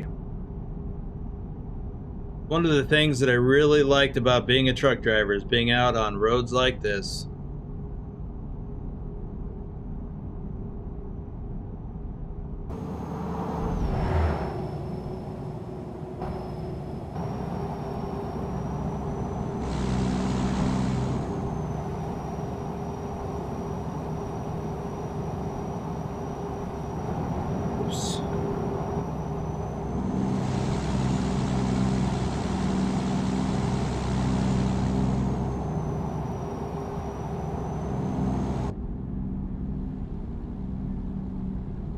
One of the things that I really liked about being a truck driver is being out on roads like this. Oops.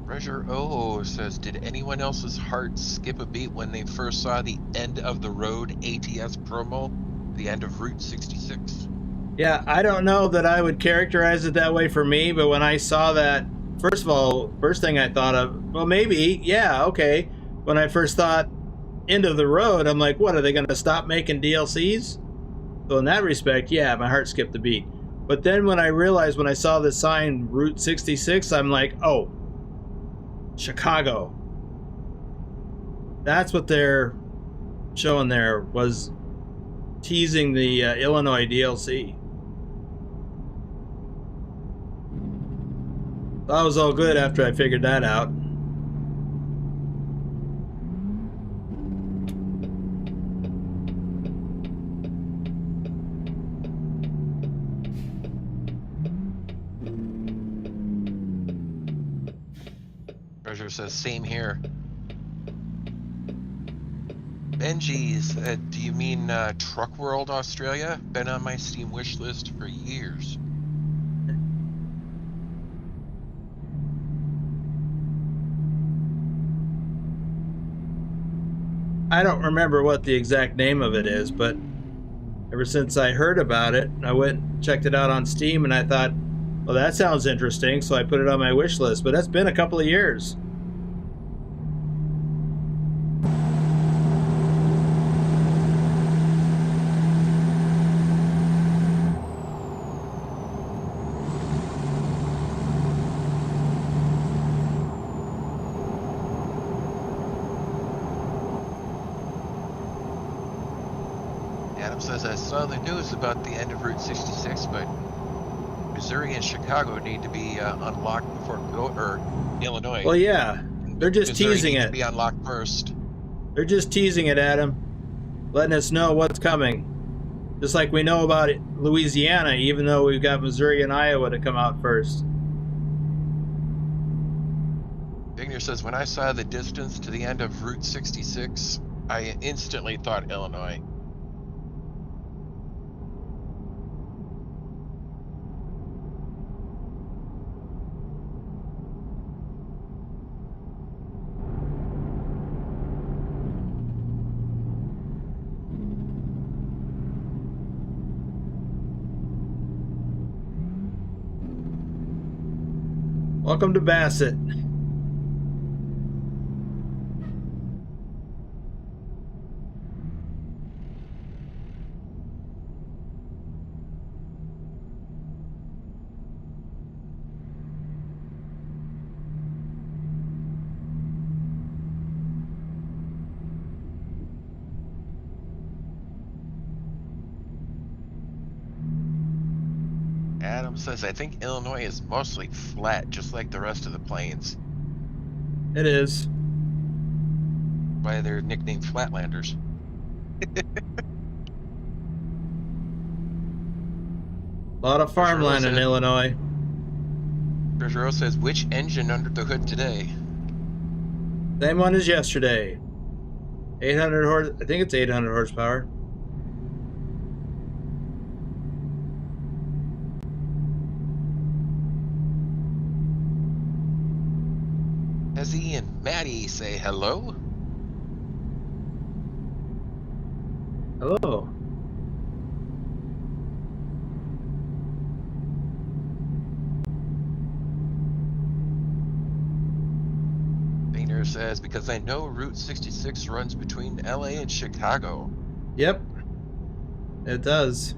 Treasure O says, did anyone else's heart skip a beat when they first saw the end of the road ATS promo, the end of Route 66? Yeah, I don't know that I would characterize it that way for me, but when I saw that, first of all, first thing I thought of, well, maybe, yeah, okay. When I first thought end of the road, I'm like, what, are they going to stop making DLCs? So in that respect, yeah, my heart skipped a beat. But then when I realized, when I saw the sign Route 66, I'm like, oh, Chicago. That's what they're showing there, was teasing the Illinois DLC. That was all good after I figured that out. Treasure says, same here. Benji said, do you mean Truck World Australia? Been on my Steam wish list for years. I don't remember what the exact name of it is, but ever since I heard about it, I went and checked it out on Steam, and I thought, well, that sounds interesting, so I put it on my wish list, but that's been a couple of years. Adam says, I saw the news about the end of Route 66, but Missouri and Chicago need to be unlocked before or Illinois. Well, yeah, they're just Missouri teasing needs it. to be unlocked first. They're just teasing it, Adam, letting us know what's coming. Just like we know about Louisiana, even though we've got Missouri and Iowa to come out first. Vigner says, when I saw the distance to the end of Route 66, I instantly thought Illinois. Welcome to Bassett. Adam says, I think Illinois is mostly flat, just like the rest of the plains. It is. Why they're nicknamed Flatlanders. A lot of farmland in Illinois. Treasure says, which engine under the hood today? Same one as yesterday. 800 horse. I think it's 800 horsepower. Ezzy and Maddie say hello. Hello. Vigner says, because I know Route 66 runs between LA and Chicago. Yep. It does.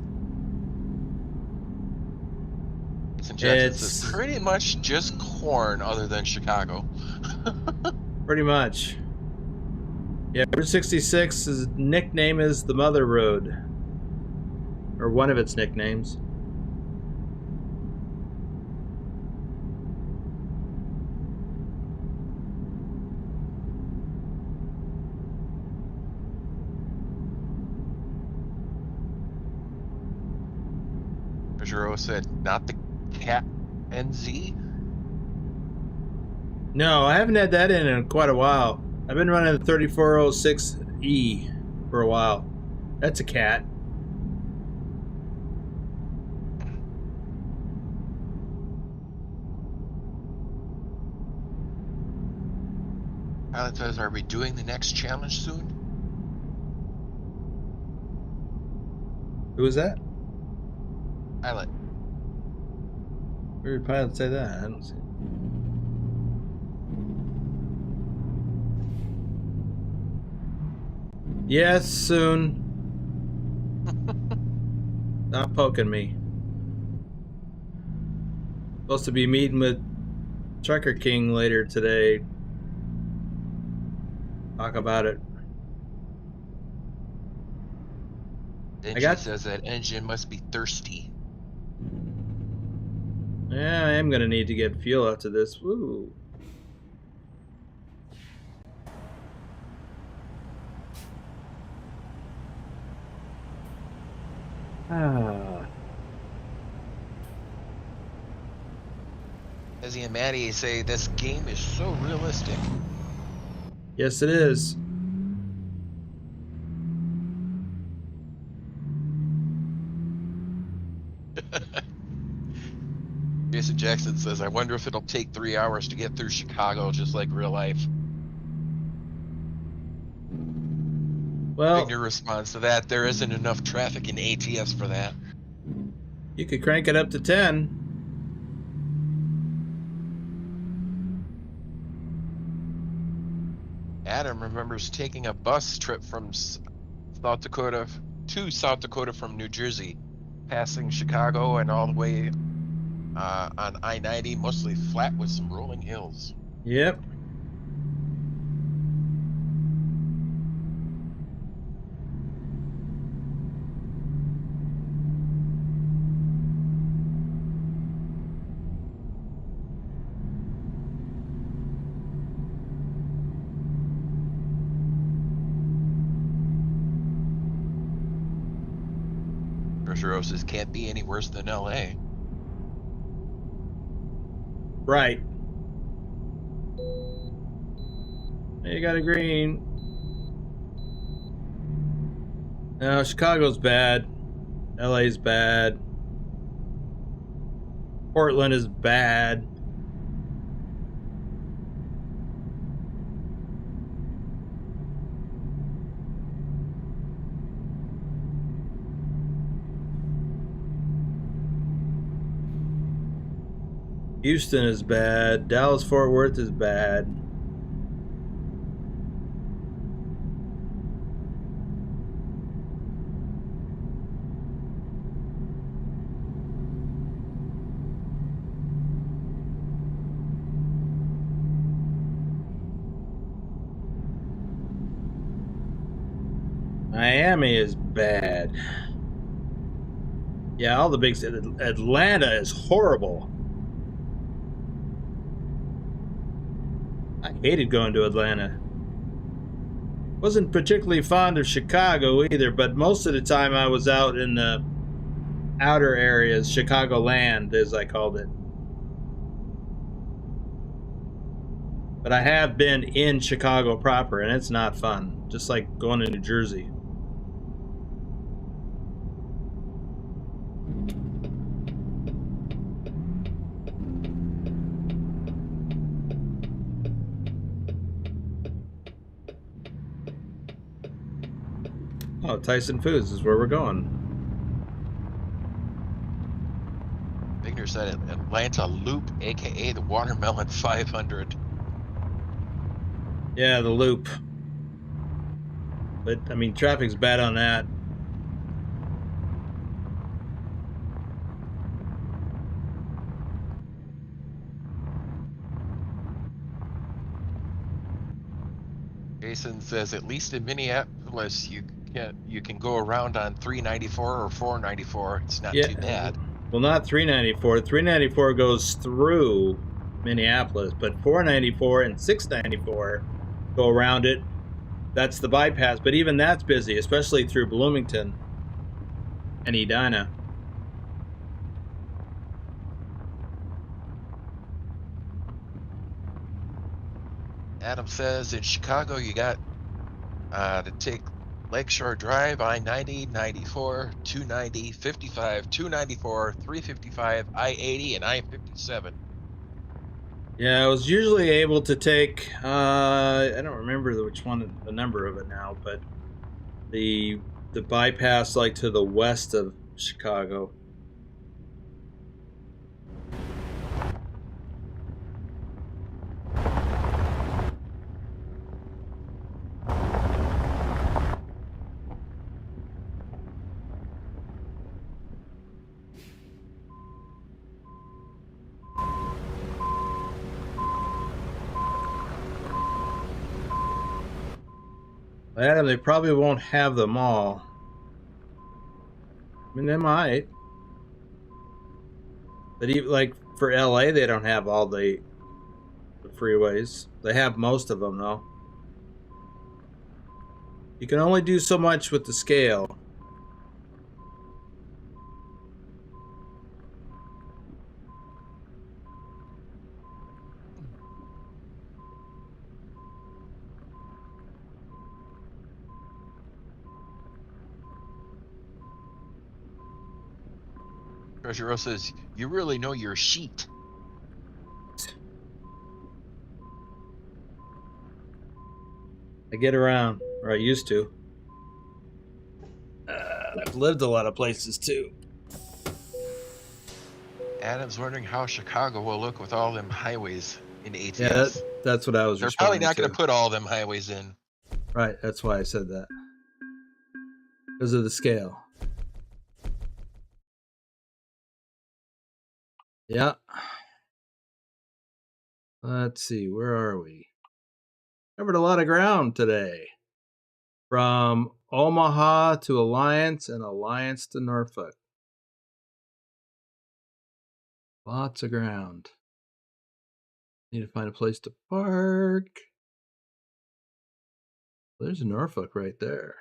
It's pretty much just corn other than Chicago. Pretty much. Yeah, Route 66's nickname is the Mother Road. Or one of its nicknames. Treasure said, not the Cat NZ? No, I haven't had that in quite a while. I've been running the 3406E for a while. That's a cat. Pilot says, are we doing the next challenge soon? Who was that? Pilot. Where did Pilot say that? I don't see it. Yes, soon. Stop poking me. Supposed to be meeting with Trucker King later today. Talk about it. Engine says that engine must be thirsty. Yeah, I am gonna need to get fuel after this. Woo. Ezzy and Maddie say this game is so realistic. Yes, it is. Jason Jackson says, I wonder if it'll take 3 hours to get through Chicago, just like real life. Well, Vigner responds to that, there isn't enough traffic in ATS for that. you could crank it up to 10. Adam remembers taking a bus trip from South Dakota to South Dakota from New Jersey, passing Chicago and all the way on I-90, mostly flat with some rolling hills. Yep. Treasurosis can't be any worse than LA. Right. You got a green. No, Chicago's bad. LA's bad. Portland is bad. Houston is bad. Dallas-Fort Worth is bad. Miami is bad. Yeah, all the big cities. Atlanta is horrible. I hated going to Atlanta. Wasn't particularly fond of Chicago either, but most of the time I was out in the outer areas, Chicagoland, as I called it. But I have been in Chicago proper, and it's not fun. Just like going to New Jersey. Oh, Tyson Foods is where we're going. Bigner said Atlanta Loop, aka the Watermelon 500. Yeah, the loop. But, I mean, traffic's bad on that. Jason says at least in Minneapolis you can go around on 394 or 494. It's not too bad. Well, not 394. 394 goes through Minneapolis, but 494 and 694 go around it. That's the bypass, but even that's busy, especially through Bloomington and Edina. Adam says in Chicago you got to take Lakeshore Drive, I-90, 94, 290, 55, 294, 355, I-80, and I-57. Yeah, I was usually able to take, I don't remember which one, the number of it now, but the bypass like to the west of Chicago. Adam, they probably won't have them all. I mean, they might. But even like for LA, they don't have all the freeways. They have most of them, though. You can only do so much with the scale. Treasure Rose says, you really know your sheet. I get around, or I used to. I've lived a lot of places too. Adam's wondering how Chicago will look with all them highways in ATS. Yeah, that's what I was. They're probably not going to put all them highways in. Right, that's why I said that. Because of the scale. Yeah. Let's see, where are we? Covered a lot of ground today. From Omaha to Alliance and Alliance to Norfolk. Lots of ground. Need to find a place to park. There's Norfolk right there.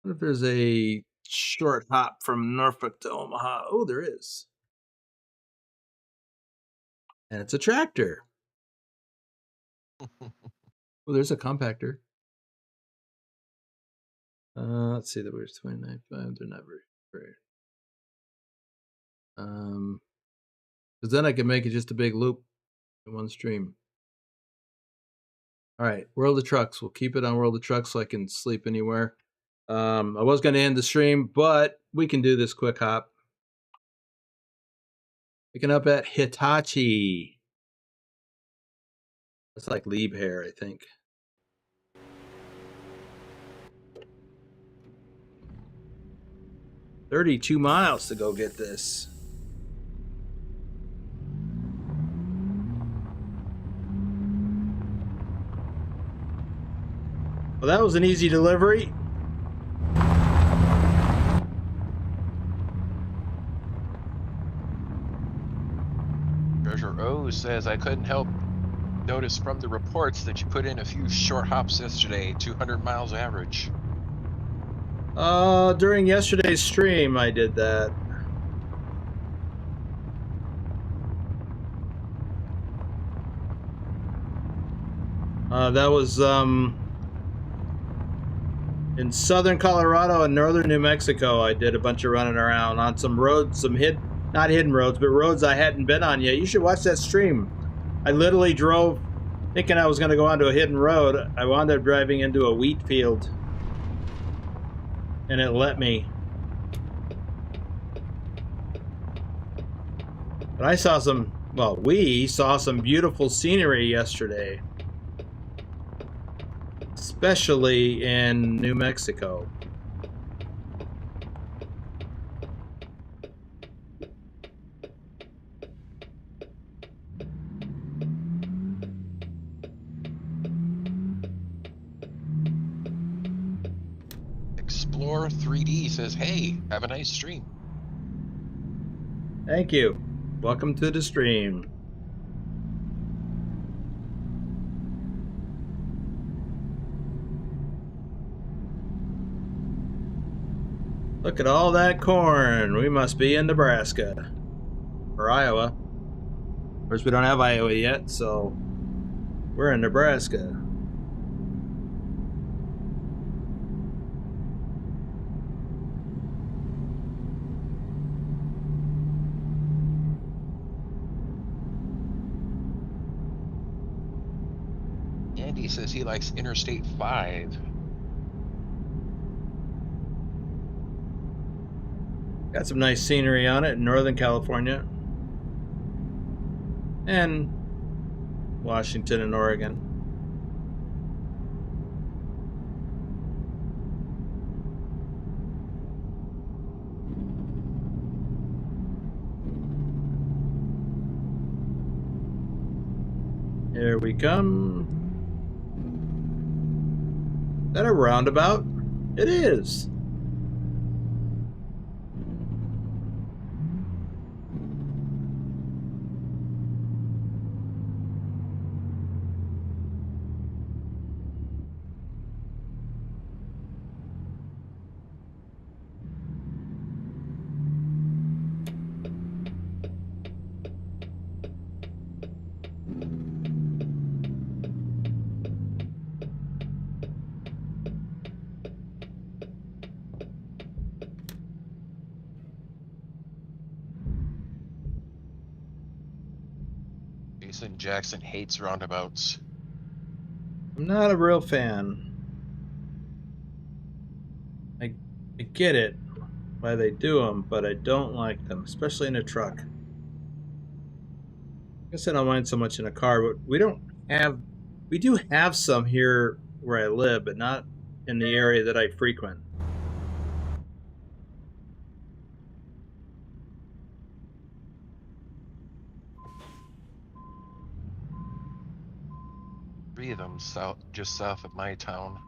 What if there's a short hop from Norfolk to Omaha. Oh, there is. And it's a tractor. Oh, there's a compactor. Let's see, that was 29.5. They're not very. Because then I can make it just a big loop in one stream. All right, World of Trucks. We'll keep it on World of Trucks so I can sleep anywhere. I was going to end the stream, but we can do this quick hop. Picking up at Hitachi. It's like Liebherr, I think. $32 miles to go get this. Well, that was an easy delivery. Treasure O says, I couldn't help notice from the reports that you put in a few short hops yesterday, 200 miles average. During yesterday's stream, I did that. That was in southern Colorado and northern New Mexico. I did a bunch of running around on some roads, some not hidden roads, but roads I hadn't been on yet. You should watch that stream. I literally drove thinking I was going to go onto a hidden road. I wound up driving into a wheat field, and it let me. But I saw some, well, we saw some beautiful scenery yesterday, especially in New Mexico. Explore 3D says, hey, have a nice stream. Thank you. Welcome to the stream. Look at all that corn. We must be in Nebraska or Iowa. Of course, we don't have Iowa yet, so we're in Nebraska. Andy says he likes Interstate 5. Got some nice scenery on it in Northern California and Washington and Oregon. Here we come. Is that a roundabout? It is. Jason Jackson hates roundabouts. I'm not a real fan. I get it why they do them, but I don't like them, especially in a truck. I guess I don't mind so much in a car, but we do have some here where I live, but not in the area that I frequent. Three of them just south of my town.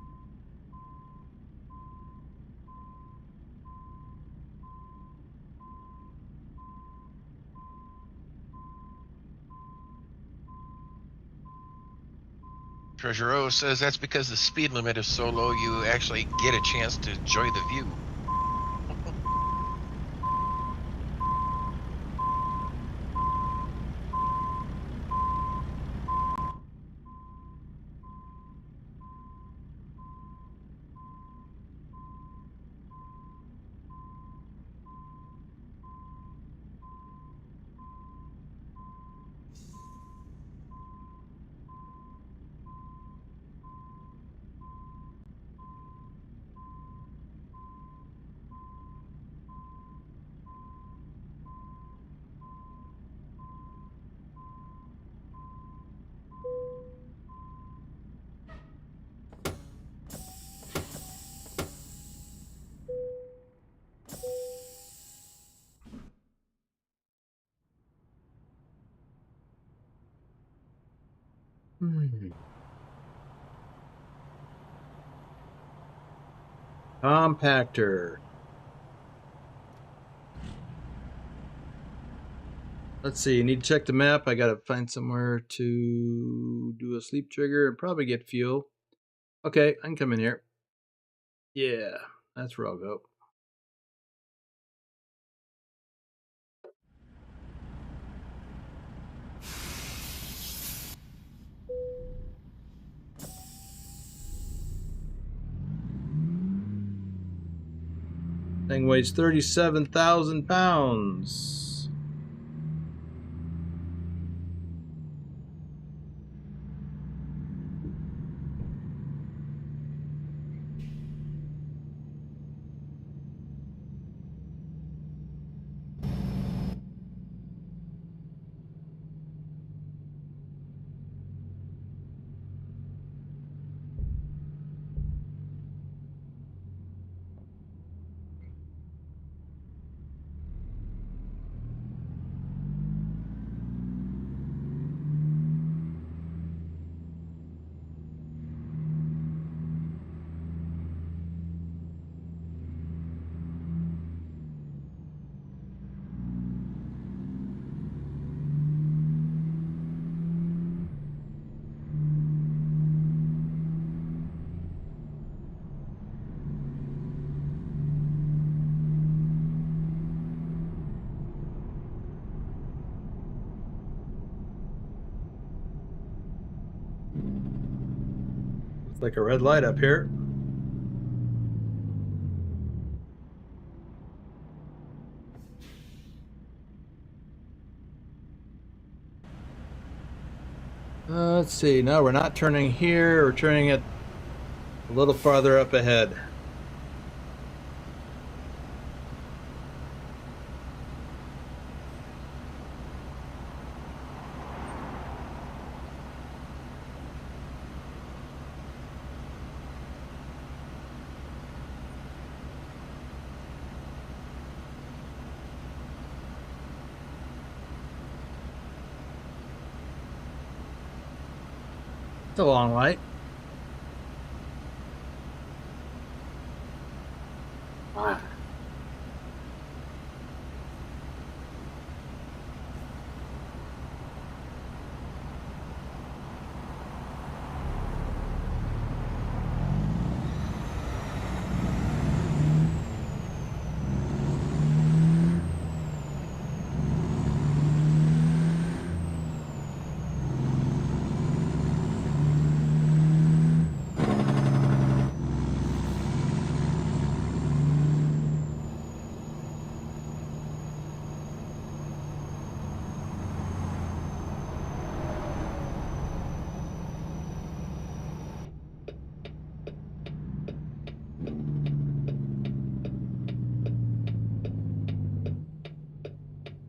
Treasure O says that's because the speed limit is so low you actually get a chance to enjoy the view. Compactor. Let's see, you need to check the map. I gotta find somewhere to do a sleep trigger and probably get fuel. Okay, I can come in here. Yeah, that's where I'll go. Thing weighs 37,000 pounds. It's like a red light up here. Let's see, no, we're not turning here, we're turning it a little farther up ahead. It's a long light. Wow.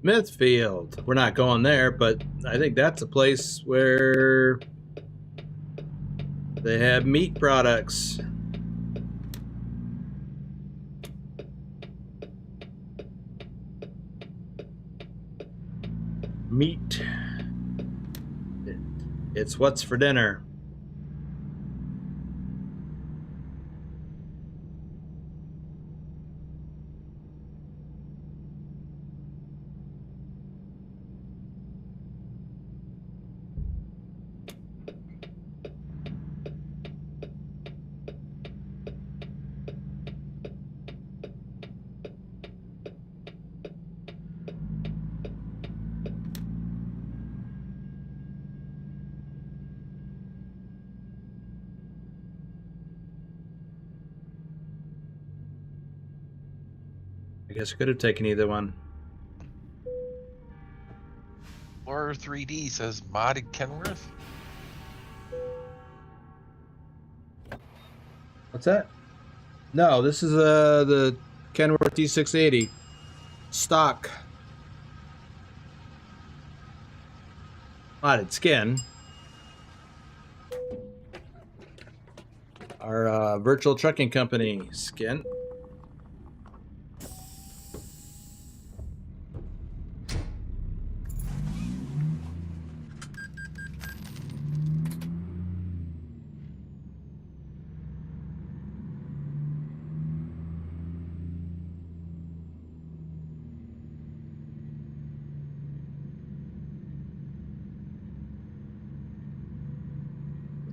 Smithfield. We're not going there, but I think that's a place where they have meat products. Meat. It's what's for dinner. I guess I could have taken either one. Or 3D says modded Kenworth. What's that? No, this is the Kenworth D680 stock modded skin. Our virtual trucking company skin.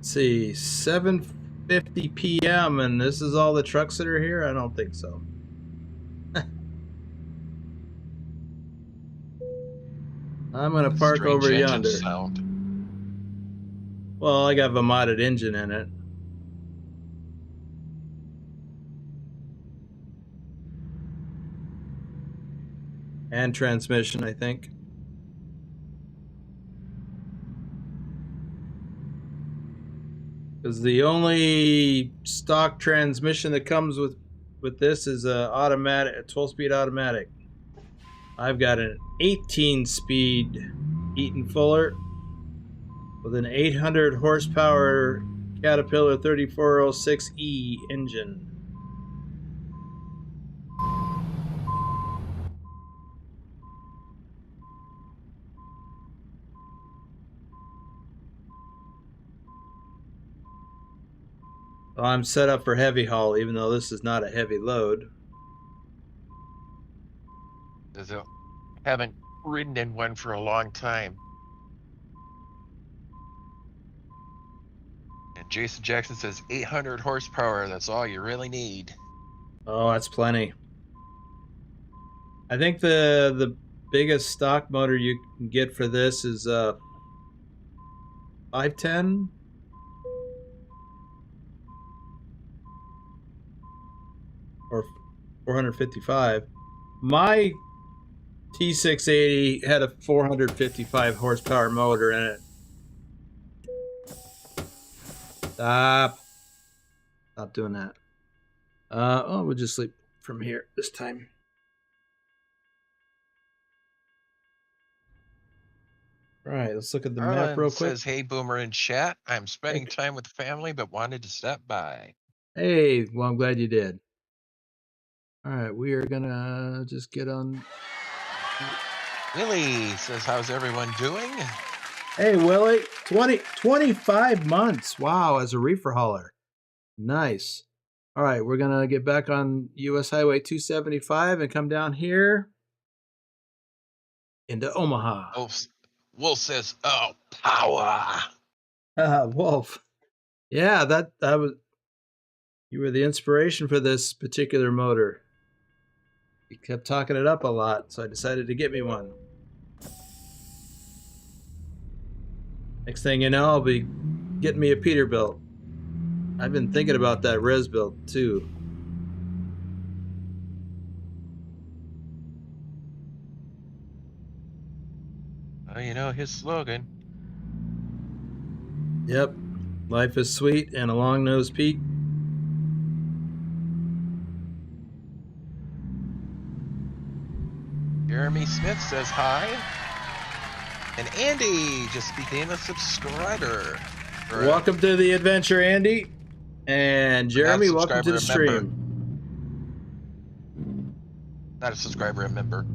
Let's see, 7:50 p.m. and this is all the trucks that are here? I don't think so. I'm gonna park over yonder. Sound. Well, I got a modded engine in it. And transmission, I think. Because the only stock transmission that comes with this is a automatic, a 12-speed automatic. I've got an 18-speed Eaton Fuller with an 800 horsepower Caterpillar 3406E engine. Well, I'm set up for heavy haul, even though this is not a heavy load. Haven't ridden in one for a long time. And Jason Jackson says 800 horsepower. That's all you really need. Oh, that's plenty. I think the biggest stock motor you can get for this is 510. Or 455. My T680 had a 455 horsepower motor in it. Stop doing that. Oh, we'll just sleep from here this time. All right, let's look at the map real quick. Says, "Hey, Boomer in chat. I'm spending time with the family, but wanted to stop by." Hey, well, I'm glad you did. All right, we are gonna just get on. Willie says, "How's everyone doing?" Hey, Willie, 25 months. Wow, as a reefer hauler. Nice. All right, we're gonna get back on US Highway 275 and come down here into Omaha. Wolf says, "Oh, power." Wolf. Yeah, that was. You were the inspiration for this particular motor. You kept talking it up a lot, so I decided to get me one. Next thing you know, I'll be getting me a Peterbilt. I've been thinking about that res built too. Oh, you know his slogan. Yep. Life is sweet and a long-nosed Pete. Jeremy Smith says hi. And Andy just became a subscriber. Welcome to the adventure, Andy. And Jeremy, welcome to the stream. Not a subscriber, a member.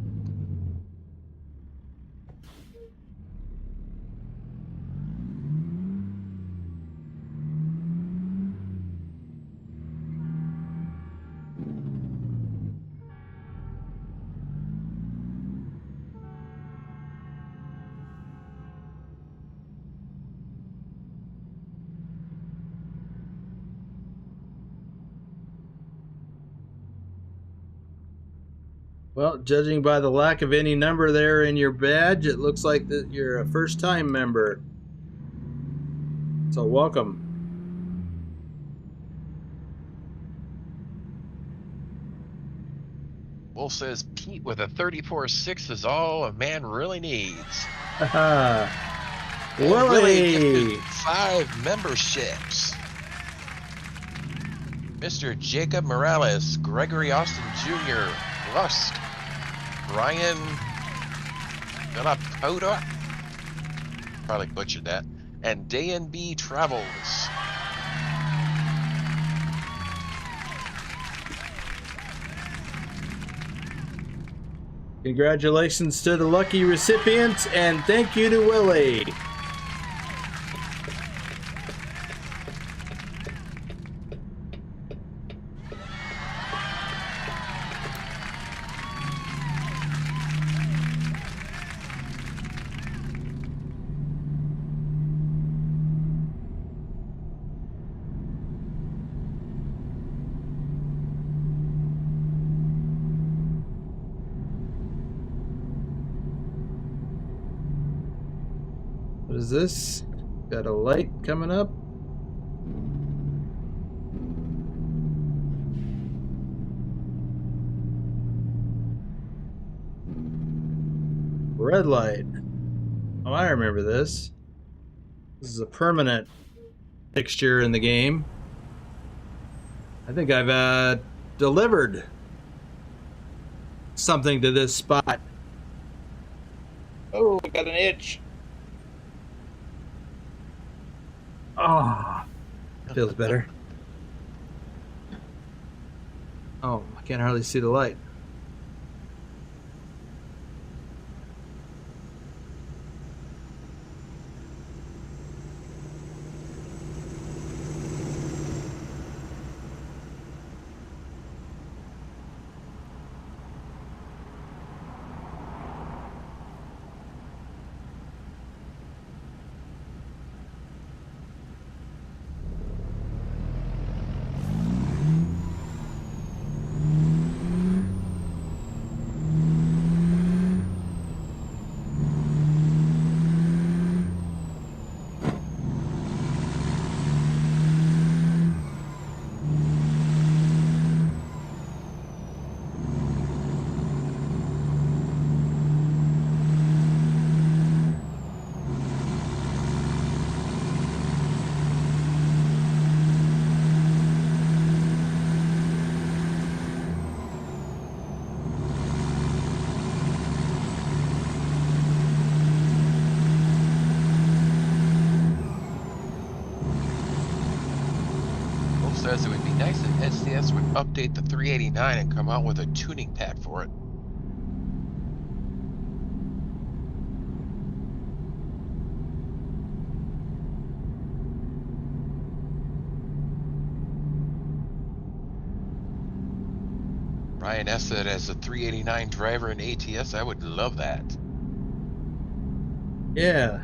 Well, judging by the lack of any number there in your badge, it looks like that you're a first-time member. So welcome. Wolf says Pete with a 34.6 is all a man really needs. Willie! 5 memberships. Mr. Jacob Morales, Gregory Austin Jr., Lusk, Ryan Villapoda, probably butchered that, and D&B Travels. Congratulations to the lucky recipients, and thank you to Willie. is this? Got a light coming up. Red light. Oh, I remember this. This is a permanent fixture in the game. I think I've delivered something to this spot. Oh, I got an itch. Oh, feels better. Oh, I can't hardly see the light. Says it would be nice if SDS would update the 389 and come out with a tuning pack for it. Ryan S. said, as a 389 driver in ATS, I would love that. Yeah.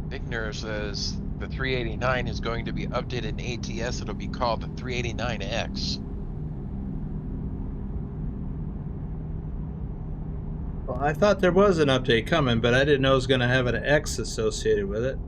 Igner says the 389 is going to be updated in ATS. It'll be called the 389X. Well, I thought there was an update coming, but I didn't know it was going to have an X associated with it.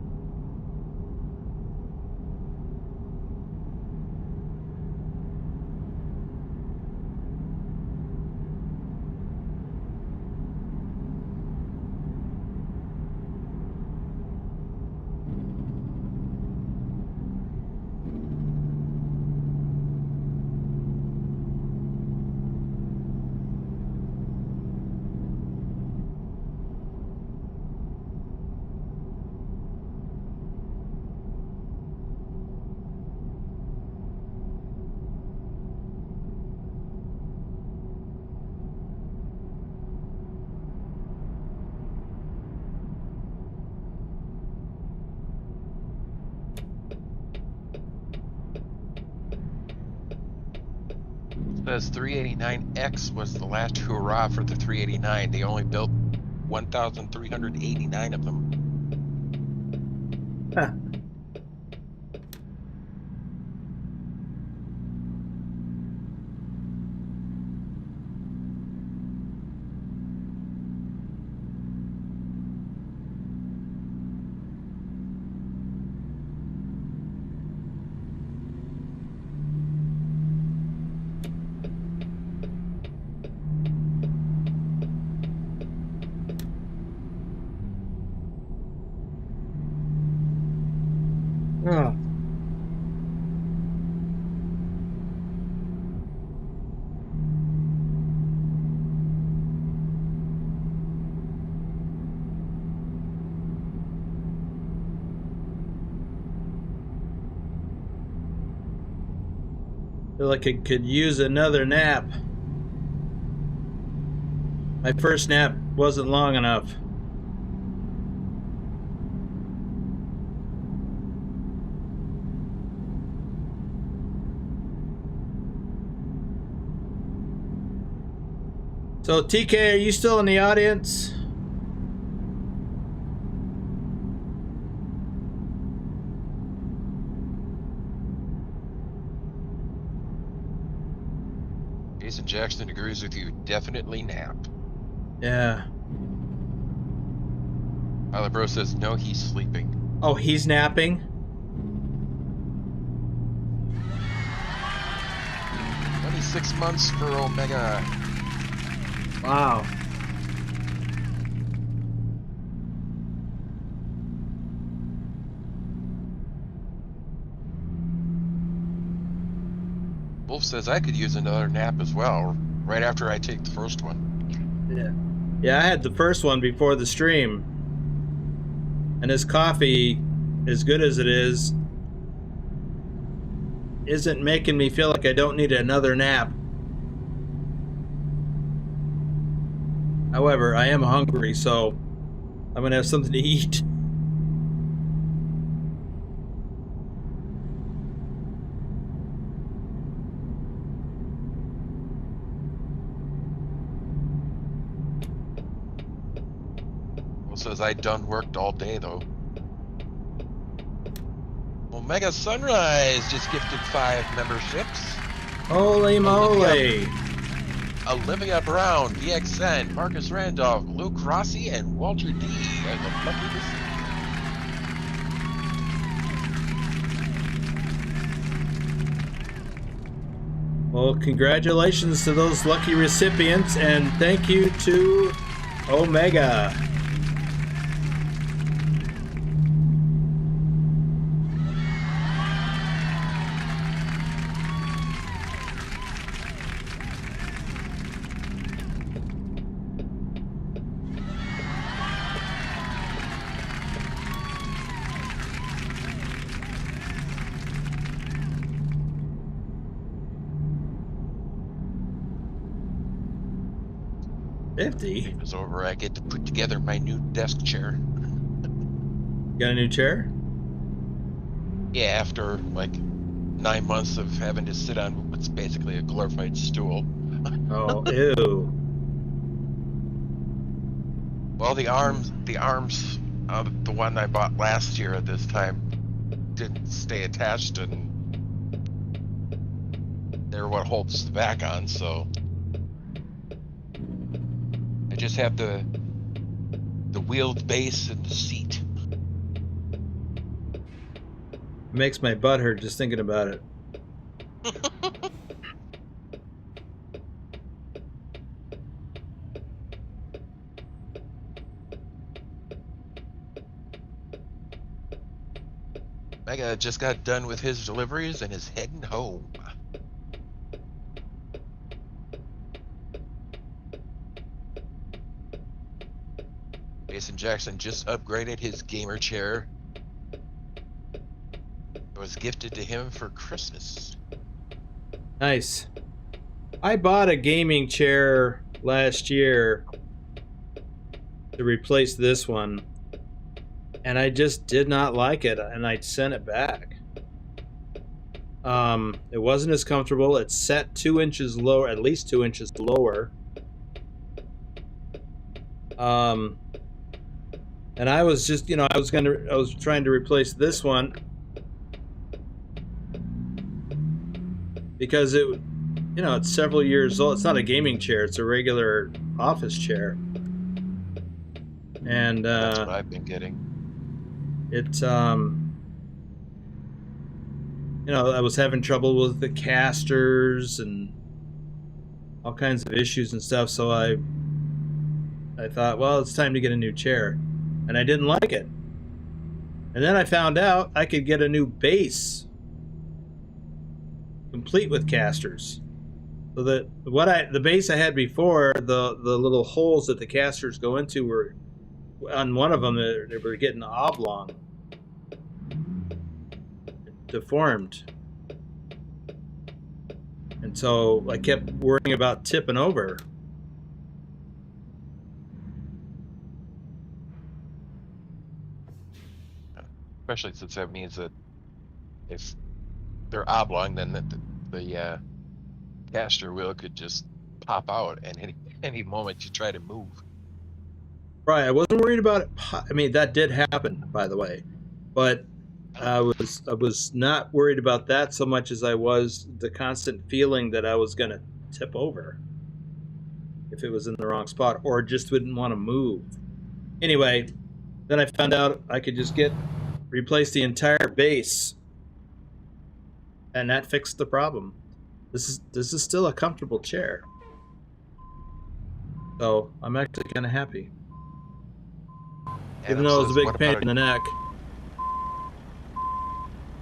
Says 389X was the last hurrah for the 389. They only built 1,389 of them. Huh. Oh. Feel like I could use another nap. My first nap wasn't long enough. So TK, are you still in the audience? Jason Jackson agrees with you. Definitely nap. Yeah. Tyler Bro says no, he's sleeping. Oh, he's napping? 26 months for Omega. Wow. Wolf says I could use another nap as well, right after I take the first one. Yeah. Yeah, I had the first one before the stream. And this coffee, as good as it is, isn't making me feel like I don't need another nap. However, I am hungry, so I'm gonna have something to eat. Wolf says I done worked all day though. Omega Sunrise just gifted 5 memberships. Holy moly! Olivia Brown, VXN, Marcus Randolph, Luke Rossi, and Walter D. are the lucky recipients. Well, congratulations to those lucky recipients, and thank you to Omega. $50. It's over. I get to put together my new desk chair. Got a new chair? Yeah, after like 9 months of having to sit on what's basically a glorified stool. Oh, ew. Well, the arms of the one I bought last year at this time didn't stay attached, and they're what holds the back on, so I just have the wheeled base and the seat. It makes my butt hurt just thinking about it. Mega just got done with his deliveries and is heading home. Jason Jackson just upgraded his gamer chair. It was gifted to him for Christmas. Nice. I bought a gaming chair last year to replace this one, and I just did not like it, and I sent it back. It wasn't as comfortable. It's set 2 inches lower, at least 2 inches lower. And I was just, I was trying to replace this one because it's several years old. It's not a gaming chair. It's a regular office chair. And that's what I've been getting. It's I was having trouble with the casters and all kinds of issues and stuff, so I thought, well, it's time to get a new chair, and I didn't like it. And then I found out I could get a new base complete with casters. So the base I had before, the little holes that the casters go into were, on one of them, they were getting oblong, deformed. And so I kept worrying about tipping over. Especially since that means that if they're oblong, then the caster wheel could just pop out at any moment you try to move. Right, I wasn't worried about it. I mean, that did happen, by the way, but I was not worried about that so much as I was the constant feeling that I was going to tip over if it was in the wrong spot or just wouldn't want to move. Anyway, then I found out I could just replace the entire base, and that fixed the problem. This is still a comfortable chair, so I'm actually kind of happy, even Adam though it was a says, big pain in the neck.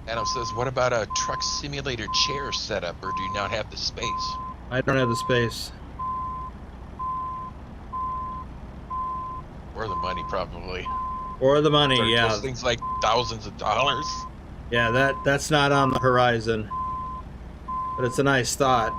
Adam says, what about a truck simulator chair setup, or do you not have the space? I don't have the space. Or the money, probably. Or the money, Are yeah. those things like thousands of dollars? Yeah, that's not on the horizon. But it's a nice thought.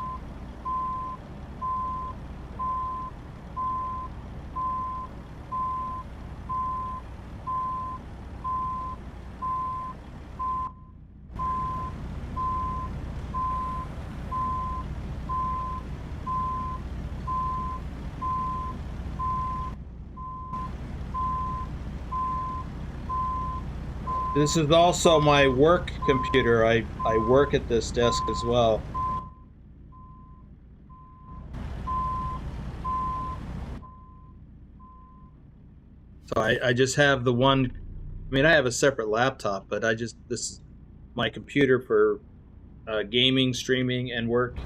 This is also my work computer. I work at this desk as well. So I just have the one. I mean, I have a separate laptop, but this is my computer for gaming, streaming, and work.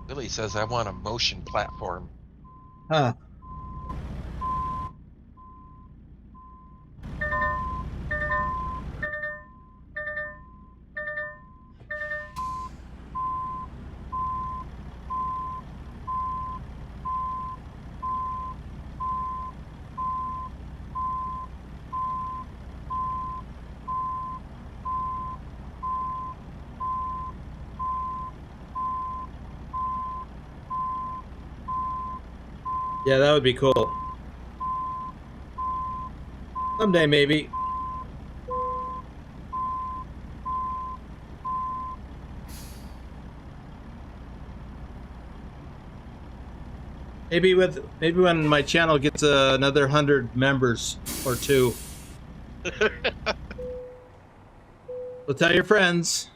Billy says, I want a motion platform. Huh. Yeah, that would be cool. Someday, maybe. Maybe when my channel gets another 100 members or two. So tell your friends.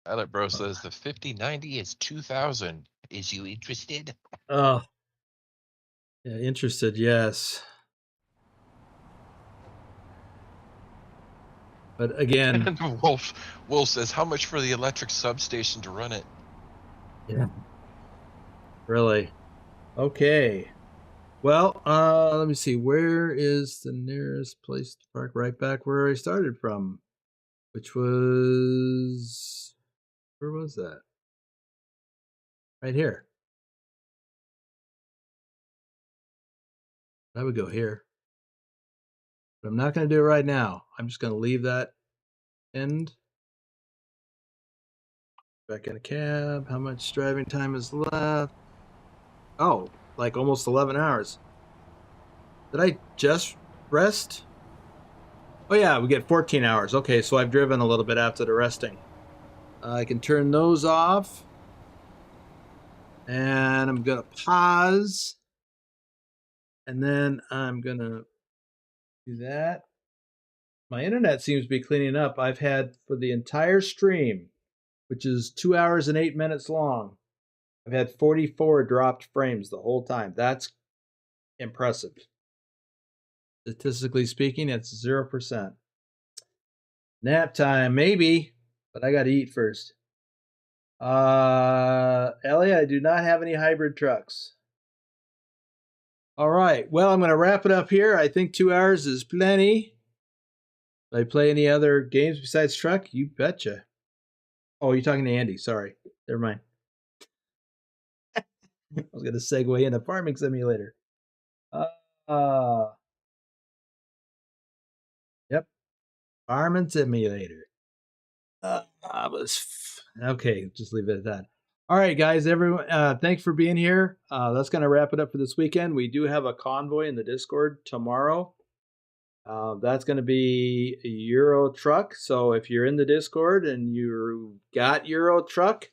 Tyler Bro says the 5090 is 2,000. Is you interested? Oh, yeah, interested, yes. But again, Wolf says, how much for the electric substation to run it? yeah, really. Okay. Well, let me see. Where is the nearest place to park? Right back where I started from, which was, where was that? Right here. I would go here. But I'm not going to do it right now. I'm just going to leave that end. Back in a cab. How much driving time is left? Oh, like almost 11 hours. Did I just rest? Oh yeah, we get 14 hours. Okay, so I've driven a little bit after the resting. I can turn those off. And I'm going to pause. And then I'm going to do that. My internet seems to be cleaning up. I've had for the entire stream, which is 2 hours and 8 minutes long, I've had 44 dropped frames the whole time. That's impressive. Statistically speaking, it's 0%. Nap time, maybe, but I got to eat first. Ellie, I do not have any hybrid trucks. All right. Well, I'm going to wrap it up here. I think 2 hours is plenty. Do I play any other games besides Truck? You betcha. Oh, you're talking to Andy. Sorry. Never mind. I was going to segue into Farming Simulator. Yep. Farming Simulator. Okay, just leave it at that. All right, guys, everyone, thanks for being here. That's going to wrap it up for this weekend. We do have a convoy in the Discord tomorrow. That's going to be a Euro Truck. So if you're in the Discord and you got Euro Truck,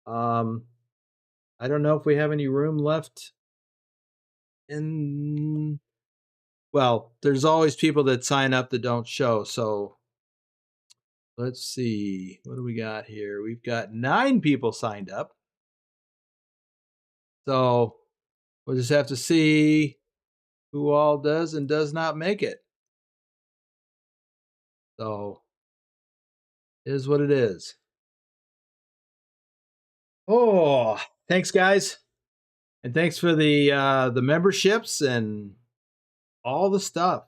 I don't know if we have any room left in. Well, there's always people that sign up that don't show. So let's see. What do we got here? We've got 9 people signed up. So we'll just have to see who all does and does not make it. So it is what it is. Oh, thanks, guys. And thanks for the memberships and all the stuff.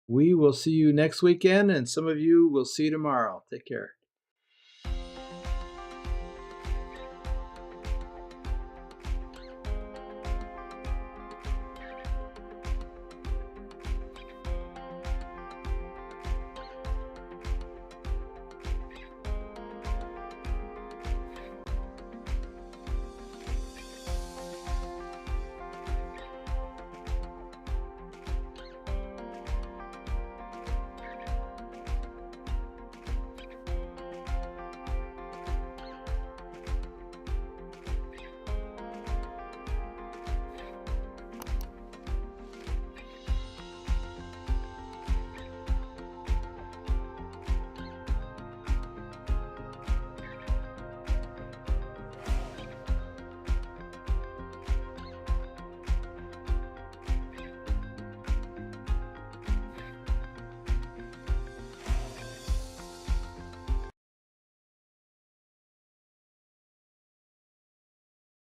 We will see you next weekend, and some of you will see you tomorrow. Take care.